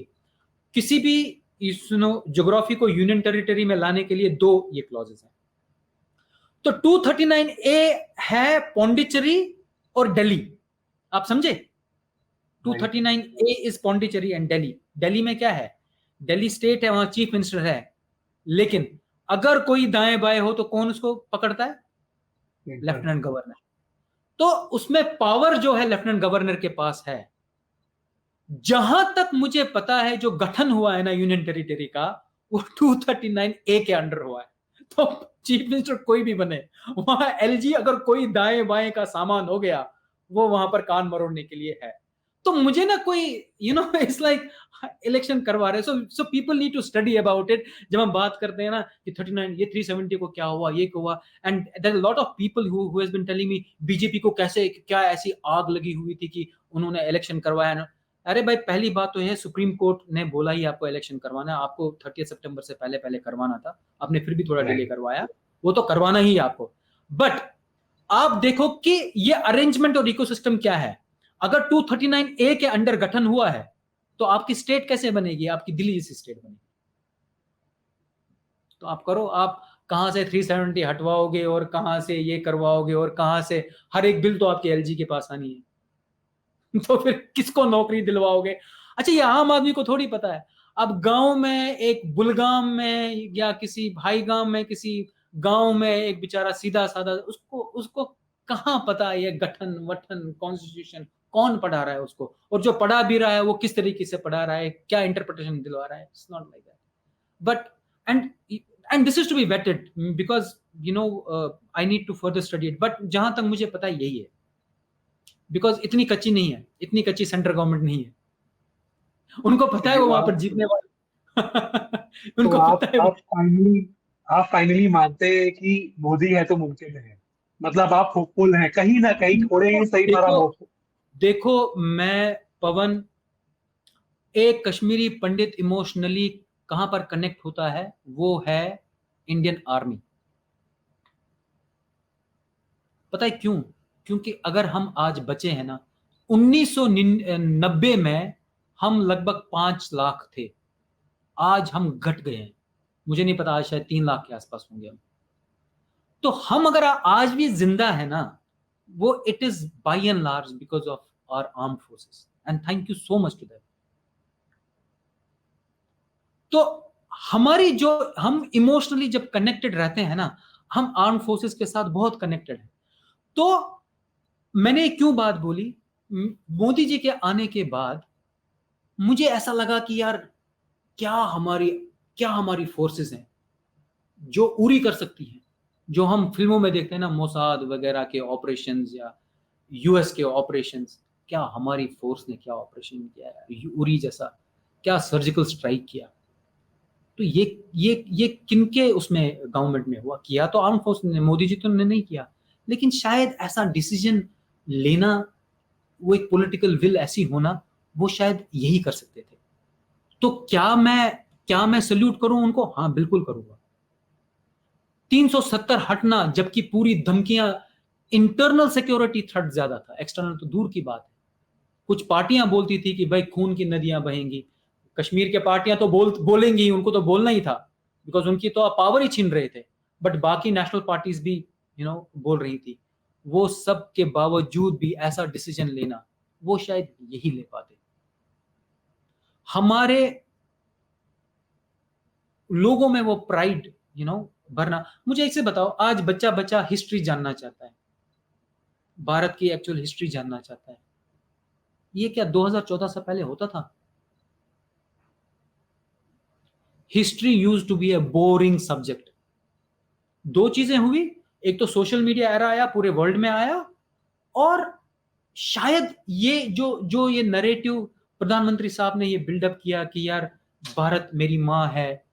किसी भी ज्योग्राफी को यूनियन टेरिटरी में लाने के लिए दो ये क्लॉजेस हैं. तो 239A है पौंडीचेरी और दिल्ली. आप समझे? 239A is Pondicherry and Delhi. Delhi में क्या है? दिल्ली स्टेट है, वहां चीफ मिनिस्टर है, लेकिन अगर कोई दाएं बाएं हो तो कौन उसको पकड़ता है? Lieutenant governor. तो उसमें पावर जो है लेफ्टिनेंट गवर्नर के पास है. जहां तक मुझे पता है जो गठन हुआ है ना यूनियन टेरिटरी का, वो 239A के अंडर हुआ है। तो चीफ मिनिस्टर कोई भी बने, वहां एलजी अगर कोई दाएं बाएं का सामान हो गया, वो वहां पर कान मरोड़ने के लिए है। तो मुझे ना कोई इट्स लाइक इलेक्शन करवा रहे, so people need to study about it. जब हम बात करते हैं ना कि 39 ये 370 को क्या हुआ, ये हुआ, and there lot of people who has been telling me BJP को कैसे क्या ऐसी आग लगी हुई थी कि उन्होंने इलेक्शन करवाया ना। अरे भाई, पहली बात तो है सुप्रीम कोर्ट ने बोला ही आपको इलेक्शन करवाना है, आपको 30 सितंबर से पहले पहले करवाना था, आपने फिर भी थोड़ा डिले करवाया, वो तो करवाना ही है आपको। बट आप देखो कि ये अरेंजमेंट और इकोसिस्टम क्या है। अगर 239A के अंडर गठन हुआ है तो आपकी स्टेट कैसे बनेगी, आपकी दिल्ली जैसी स्टेट बनेगी। तो आप करो, आप कहां से 370 हटवाओगे और कहां से ये करवाओगे और कहां से, हर एक बिल तो आपके एलजी के पास आनी है। तो फिर किसको नौकरी दिलवाओगे। अच्छा, ये आम आदमी को थोड़ी पता है। अब गांव में एक बुलगाम में या किसी भाई गांव में, किसी गांव में एक बेचारा सीधा साधा, उसको उसको कहां पता है ये गठन वठन कॉन्स्टिट्यूशन, कौन पढ़ा रहा है उसको, और जो पढ़ा भी रहा है वो किस तरीके से पढ़ा रहा है, क्या इंटरप्रिटेशन दिलवा रहा है। It's not like that. But and and this is to be waited because I need to further study it. But जहां तक मुझे पता है यही है, बिकॉज इतनी कच्ची नहीं है, इतनी कच्ची सेंट्रल गवर्नमेंट नहीं है। उनको पता है वो वहां पर जीतने वाले। तो उनको पता है आप फाइनली मानते हैं कि मोदी है तो मुमकिन है, मतलब आप होपफुल हैं कहीं ना कहीं, थोड़े ही सही पर देखो, होपफुल। देखो मैं पवन, एक कश्मीरी पंडित इमोशनली कहां पर कनेक्ट होता है, वो है इंडियन आर्मी। पता है क्यों? क्योंकि अगर हम आज बचे हैं ना, 1990 में हम लगभग 5 लाख थे, आज हम घट गए हैं। मुझे नहीं पता, आज शायद 3 लाख के आसपास होंगे हम। तो हम अगर आज भी जिंदा है ना, वो it is by and large because of our armed forces, and thank you so much to that. तो हमारी जो, हम इमोशनली जब कनेक्टेड रहते हैं ना, हम आर्म फोर्सेस के साथ बहुत कनेक्टेड हैं। तो मैंने क्यों बात बोली, मोदी जी के आने के बाद मुझे ऐसा लगा कि यार क्या हमारी फोर्सेस हैं जो उरी कर सकती हैं, जो हम फिल्मों में देखते हैं ना, मोसाद वगैरह के ऑपरेशंस या यूएस के ऑपरेशंस। क्या हमारी फोर्स ने क्या ऑपरेशन किया है, उरी जैसा क्या सर्जिकल स्ट्राइक किया। तो ये किनके उसमें गवर्नमेंट में हुआ, किया तो आर्म फोर्स ने, मोदी जी तो ने नहीं किया। लेकिन शायद ऐसा डिसीजन लेना, वो एक पॉलिटिकल विल ऐसी होना, वो शायद यही कर सकते थे। तो क्या मैं सल्यूट करूं उनको? हाँ, बिल्कुल करूंगा। 370 हटना, जबकि पूरी धमकियां, इंटरनल सिक्योरिटी थ्रेट ज्यादा था, एक्सटर्नल तो दूर की बात है। कुछ पार्टियां बोलती थी कि भाई खून की नदियां बहेंगी। कश्मीर के पार्टियां तो बोलेंगी, उनको तो बोलना ही था, बिकॉज उनकी तो पावर ही छीन रहे थे। बट बाकी नेशनल पार्टीज भी बोल रही थी। वो सब के बावजूद भी ऐसा डिसीजन लेना, वो शायद यही ले पाते। हमारे लोगों में वो प्राइड भरना। मुझे ऐसे बताओ, आज बच्चा बच्चा हिस्ट्री जानना चाहता है, भारत की एक्चुअल हिस्ट्री जानना चाहता है। ये क्या 2014 से पहले होता था? History used to be a boring subject. दो चीजें हुई, एक तो सोशल मीडिया एरा आया, पूरे वर्ल्ड में आया, और शायद ये जो ये नरेटिव प्रधानमंत्री साहब ने ये बिल्डअप किया कि यार भारत मेरी माँ है,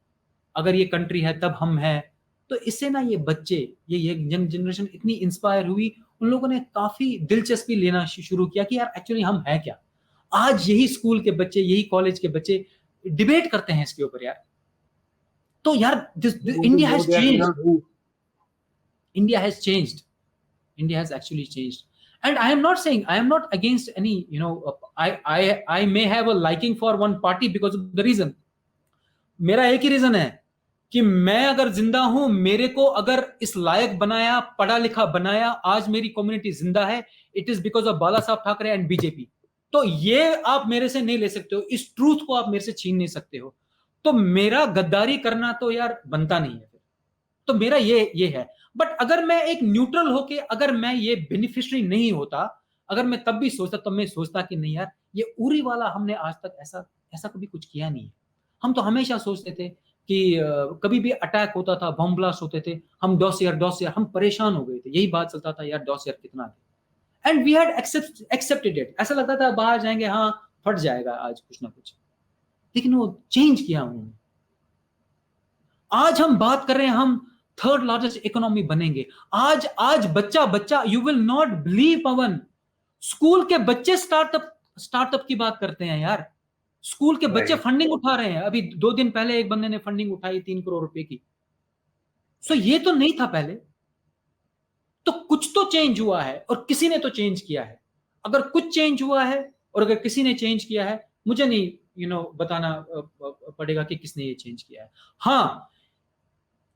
अगर ये कंट्री है तब हम हैं। तो इससे ना ये बच्चे, ये यंग जनरेशन इतनी इंस्पायर हुई, उन लोगों ने काफी दिलचस्पी लेना शुरू किया कि यार एक्चुअली हम हैं क्या। आज यही स्कूल के बच्चे, यही कॉलेज के बच्चे डिबेट करते हैं इसके ऊपर यार। तो यार India has changed, India has changed. India has actually changed. And I am not saying, I am not against any, I may have a liking for one party because of the reason. मेरा एक ही reason है कि मैं अगर जिंदा हूं, मेरे को अगर इस लायक बनाया, पढ़ा लिखा बनाया, आज मेरी कम्युनिटी जिंदा है, इट इज बिकॉज ऑफ बाला साहब ठाकरे एंड बीजेपी। तो ये आप मेरे से नहीं ले सकते हो, इस ट्रूथ को आप मेरे से छीन नहीं सकते हो। तो मेरा गद्दारी करना तो यार बनता नहीं है। तो मेरा ये है। बट अगर मैं एक न्यूट्रल होके, अगर मैं ये बेनिफिशियरी नहीं होता, अगर मैं तब भी सोचता, तब मैं सोचता कि नहीं यार, ये उरी वाला हमने आज तक ऐसा ऐसा कभी कुछ किया नहीं है। हम तो हमेशा सोचते थे कि कभी भी अटैक होता था, बम ब्लास्ट होते थे, हम डॉस यार, हम परेशान हो गए थे। यही बात चलता था यार, डॉस यार कितना है। And we had accepted it. ऐसा लगता था बाहर जाएंगे, हाँ फट जाएगा आज कुछ ना कुछ। लेकिन वो चेंज किया उन्होंने। आज हम बात कर रहे हैं, हम थर्ड लार्जेस्ट इकोनॉमी बनेंगे। आज आज बच्चा बच्चा, you will not believe Pawan, school के बच्चे स्टार्टअप की बात करते हैं यार। स्कूल के बच्चे राइट। फंडिंग उठा रहे हैं। अभी 2 दिन पहले एक बंदे ने फंडिंग उठाई 3 करोड़ रुपए की। सो ये तो नहीं था पहले। तो कुछ तो चेंज हुआ है और किसी ने तो चेंज किया है। अगर कुछ चेंज हुआ है और अगर किसी ने चेंज किया है, मुझे नहीं बताना पड़ेगा कि किसने ये चेंज किया है। हाँ,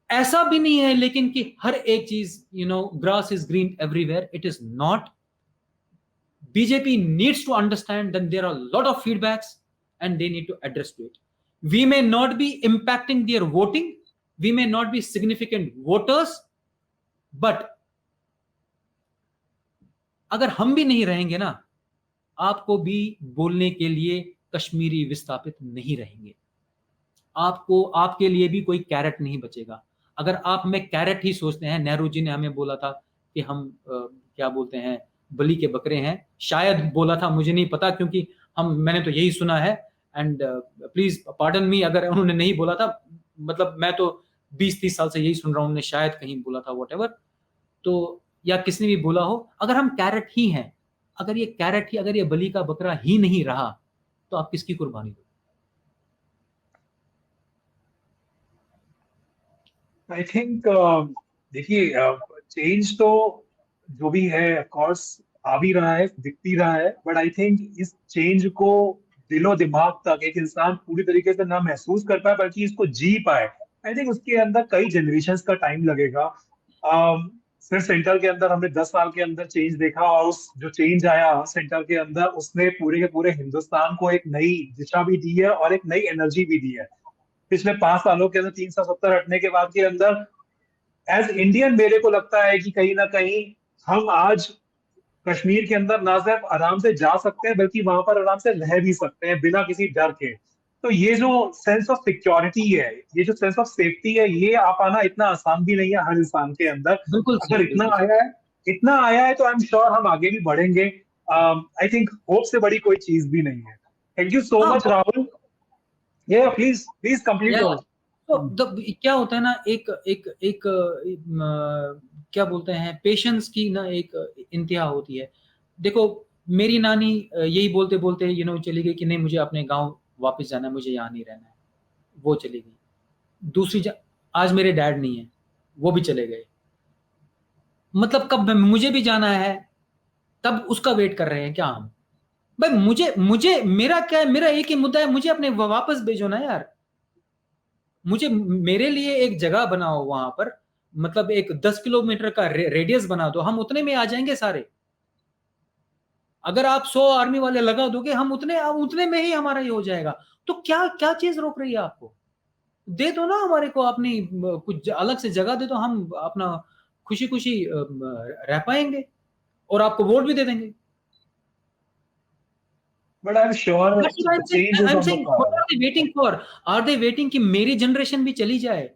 ऐसा भी नहीं है लेकिन कि हर एक चीज, grass is green everywhere, it is not. BJP needs to understand that there are a lot of feedbacks and they need to address to it. We may not be impacting their voting, we may not be significant voters, but अगर हम भी नहीं रहेंगे ना, आपको भी बोलने के लिए कश्मीरी विस्थापित नहीं रहेंगे। आपको, आपके लिए भी कोई कैरेट नहीं बचेगा। अगर आप में कैरेट ही सोचते हैं, नेहरू जी ने हमें बोला था कि हम क्या बोलते हैं, बलि के बकरे हैं। शायद बोला था, मुझे नहीं पता, क्योंकि मैंने तो यही सुना है। एंड प्लीज पार्डन मी अगर उन्होंने नहीं बोला था, मतलब मैं तो 20-30 साल से यही सुन रहा हूँ, उन्होंने शायद कहीं बोला था, व्हाटएवर। तो या किसने भी बोला हो, अगर हम कैरेट ही हैं, अगर ये कैरेट ही, अगर ये बलि का बकरा ही नहीं रहा, तो आप किसकी कुर्बानी दो? आई थिंक देखिए, चेंज तो जो भी है ऑफ कोर्स आ भी रहा है, दिख भी रहा है, बट आई थिंक इस चेंज को दिलो दिमाग तक एक इंसान पूरी तरीके से ना महसूस कर पाए बल्कि इसको जी पाए, आई थिंक उसके अंदर कई जनरेशन का टाइम लगेगा। सिर्फ सेंटर के अंदर हमने 10 साल के अंदर चेंज देखा, और उस जो चेंज आया सेंटर के अंदर, उसने पूरे के पूरे हिंदुस्तान को एक नई दिशा भी दी है और एक नई एनर्जी भी दी है। पिछले 5 सालों के अंदर 370 हटने के बाद के अंदर एज इंडियन मेरे को लगता है कि कहीं ना कहीं हम आज कश्मीर के अंदर ना सिर्फ आराम से जा सकते हैं बल्कि वहां पर आराम से रह भी सकते हैं बिना किसी डर के। तो ये जो सेंस ऑफ सिक्योरिटी है, ये जो सेंस ऑफ सेफ्टी है, ये आ पाना इतना आसान भी नहीं है हर इंसान के अंदर। बिल्कुल अगर सही, बिल्कुल सही। इतना आया है तो आई एम श्योर हम आगे भी बढ़ेंगे। आई थिंक होप से बड़ी कोई चीज भी नहीं है। थैंक यू सो हाँ, मच राहुल। ये प्लीज प्लीज कंप्लीट या योर। तो क्या होता है ना, एक एक एक क्या बोलते हैं, पेशेंस की ना एक इंतहा होती है। देखो, मेरी नानी यही बोलते बोलते चली गई कि नहीं, मुझे अपने गांव वापस जाना है, मुझे यहाँ नहीं रहना है। वो चली गई। आज मेरे डैड नहीं है, वो भी चले गए। मतलब कब मुझे भी जाना है, तब उसका वेट कर रहे हैं क्या हम? भाई, मुझे मुझे मेरा क्या है, मेरा एक ही मुद्दा है, मुझे अपने वापस भेजो ना यार। मुझे, मेरे लिए एक जगह बनाओ वहां पर, मतलब एक 10 किलोमीटर का रेडियस बना दो, हम उतने में आ जाएंगे सारे। अगर आप 100 आर्मी वाले लगा दोगे, हम उतने उतने में ही हमारा ये हो जाएगा। तो क्या क्या चीज रोक रही है आपको? दे दो ना हमारे को अपनी कुछ अलग से जगह दे दो, हम अपना खुशी खुशी रह पाएंगे और आपको वोट भी दे देंगे। But I am sure That's what I'm saying. Change is I'm on the saying, what are card. they waiting for? Are they waiting कि मेरी जनरेशन भी चली जाए?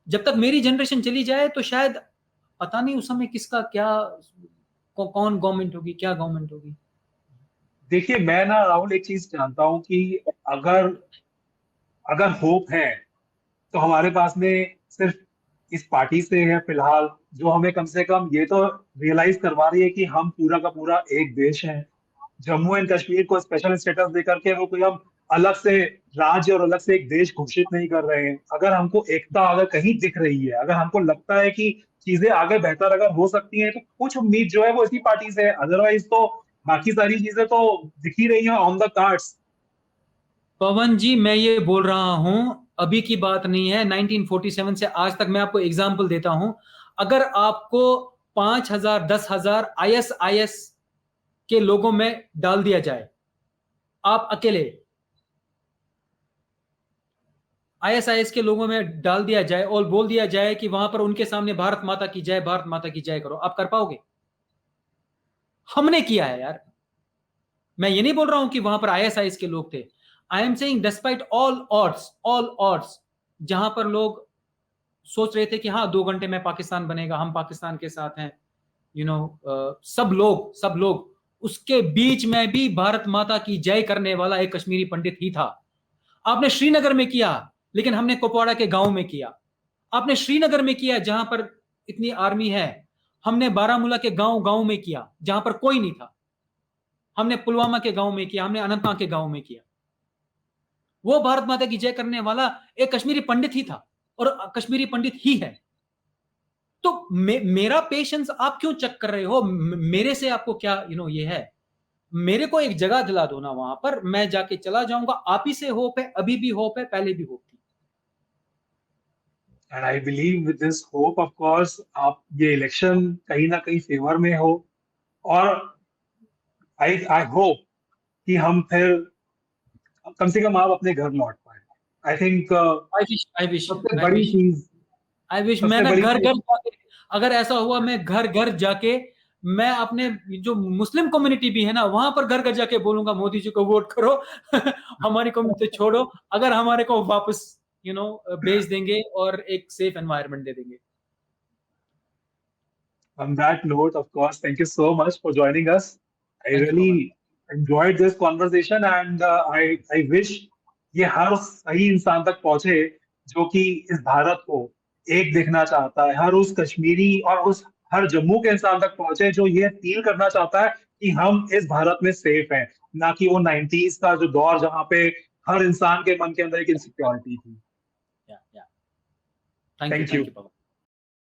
जब तक मेरी जनरेशन चली जाए तो शायद पता नहीं उस समय किसका क्या, कौन गवर्नमेंट होगी, क्या गवर्नमेंट होगी। देखिए मैं ना राहुल एक चीज जानता हूँ कि अगर अगर होप है तो हमारे पास में सिर्फ इस पार्टी से है फिलहाल, जो हमें कम से कम ये तो रियलाइज करवा रही है कि हम पूरा का पूरा एक देश है। जम्मू एंड कश्मीर को स्पेशल स्टेटस देकर के वो कोई हम अलग से राज्य और अलग से एक देश घोषित नहीं कर रहे हैं। अगर हमको एकता अगर कहीं दिख रही है, अगर हमको लगता है कि चीजें आगे बेहतर अगर हो सकती हैं, तो कुछ उम्मीद जो है वो इसी पार्टी से है। अदरवाइज तो बाकी सारी चीजें तो दिख ही रही हैं ऑन द कार्ड्स। पवन जी, मैं ये बोल रहा हूं, अभी की बात नहीं है, 1947 से आज तक। मैं आपको एग्जाम्पल देता हूं। अगर आपको 5,000 10,000 ISIS के लोगों में डाल दिया जाए, आप अकेले ISIS के लोगों में डाल दिया जाए और बोल दिया जाए कि वहां पर उनके सामने भारत माता की जय, भारत माता की जय करो, आप कर पाओगे? हमने किया है यार। मैं ये नहीं बोल रहा हूं कि वहां पर आईएसआईएस के लोग थे। आई am saying despite all odds, जहां पर लोग सोच रहे थे कि हाँ 2 घंटे में पाकिस्तान बनेगा, हम पाकिस्तान के साथ हैं, सब लोग, उसके बीच में भी भारत माता की जय करने वाला एक कश्मीरी पंडित ही था। आपने श्रीनगर में किया, लेकिन हमने कुपवाड़ा के गांव में किया। आपने श्रीनगर में किया जहां पर इतनी आर्मी है, हमने बारामूला के गांव गांव में किया जहां पर कोई नहीं था। हमने पुलवामा के गांव में किया, हमने अनंतनाग के गांव में किया। वो भारत माता की जय करने वाला एक कश्मीरी पंडित ही था और कश्मीरी पंडित ही है। तो मेरा पेशेंस आप क्यों चेक कर रहे हो? मेरे से आपको क्या ये है? मेरे को एक जगह दिला दो ना, वहां पर मैं जाके चला जाऊंगा। आप ही से होप है, अभी भी होप है, पहले भी होप थी। And I believe with this hope of course आप ये इलेक्शन कहीं ना कहीं फेवर में हो, और आई आई होप कि हम फिर कम से कम आप अपने घर लौट पाए। आई थिंक सबसे बड़ी चीज, आई विश मैं सबसे ना बड़ी घर चीज घर जाके, अगर ऐसा हुआ मैं घर घर जाके, मैं अपने जो मुस्लिम कम्युनिटी भी है ना, वहां पर घर घर जाके बोलूंगा मोदी जी को वोट करो। हमारी कम्युनिटी छोड़ो, अगर हमारे को वापस भेज देंगे और एक सेफ एनवायरनमेंट दे देंगे। on that note, of course, thank you so much for joining us. I thank you really Pawan. enjoyed this conversation, and I wish ये हर सही इंसान तक पहुंचे जो कि इस भारत को एक देखना चाहता है, हर उस कश्मीरी और उस हर जम्मू के इंसान तक पहुंचे जो ये फील करना चाहता है कि हम इस भारत में सेफ हैं, ना कि वो 90s का जो दौर जहां पे हर इंसान के मन के अंदर एक इनसिक्योरिटी थी। Thank thank you. You Pawan.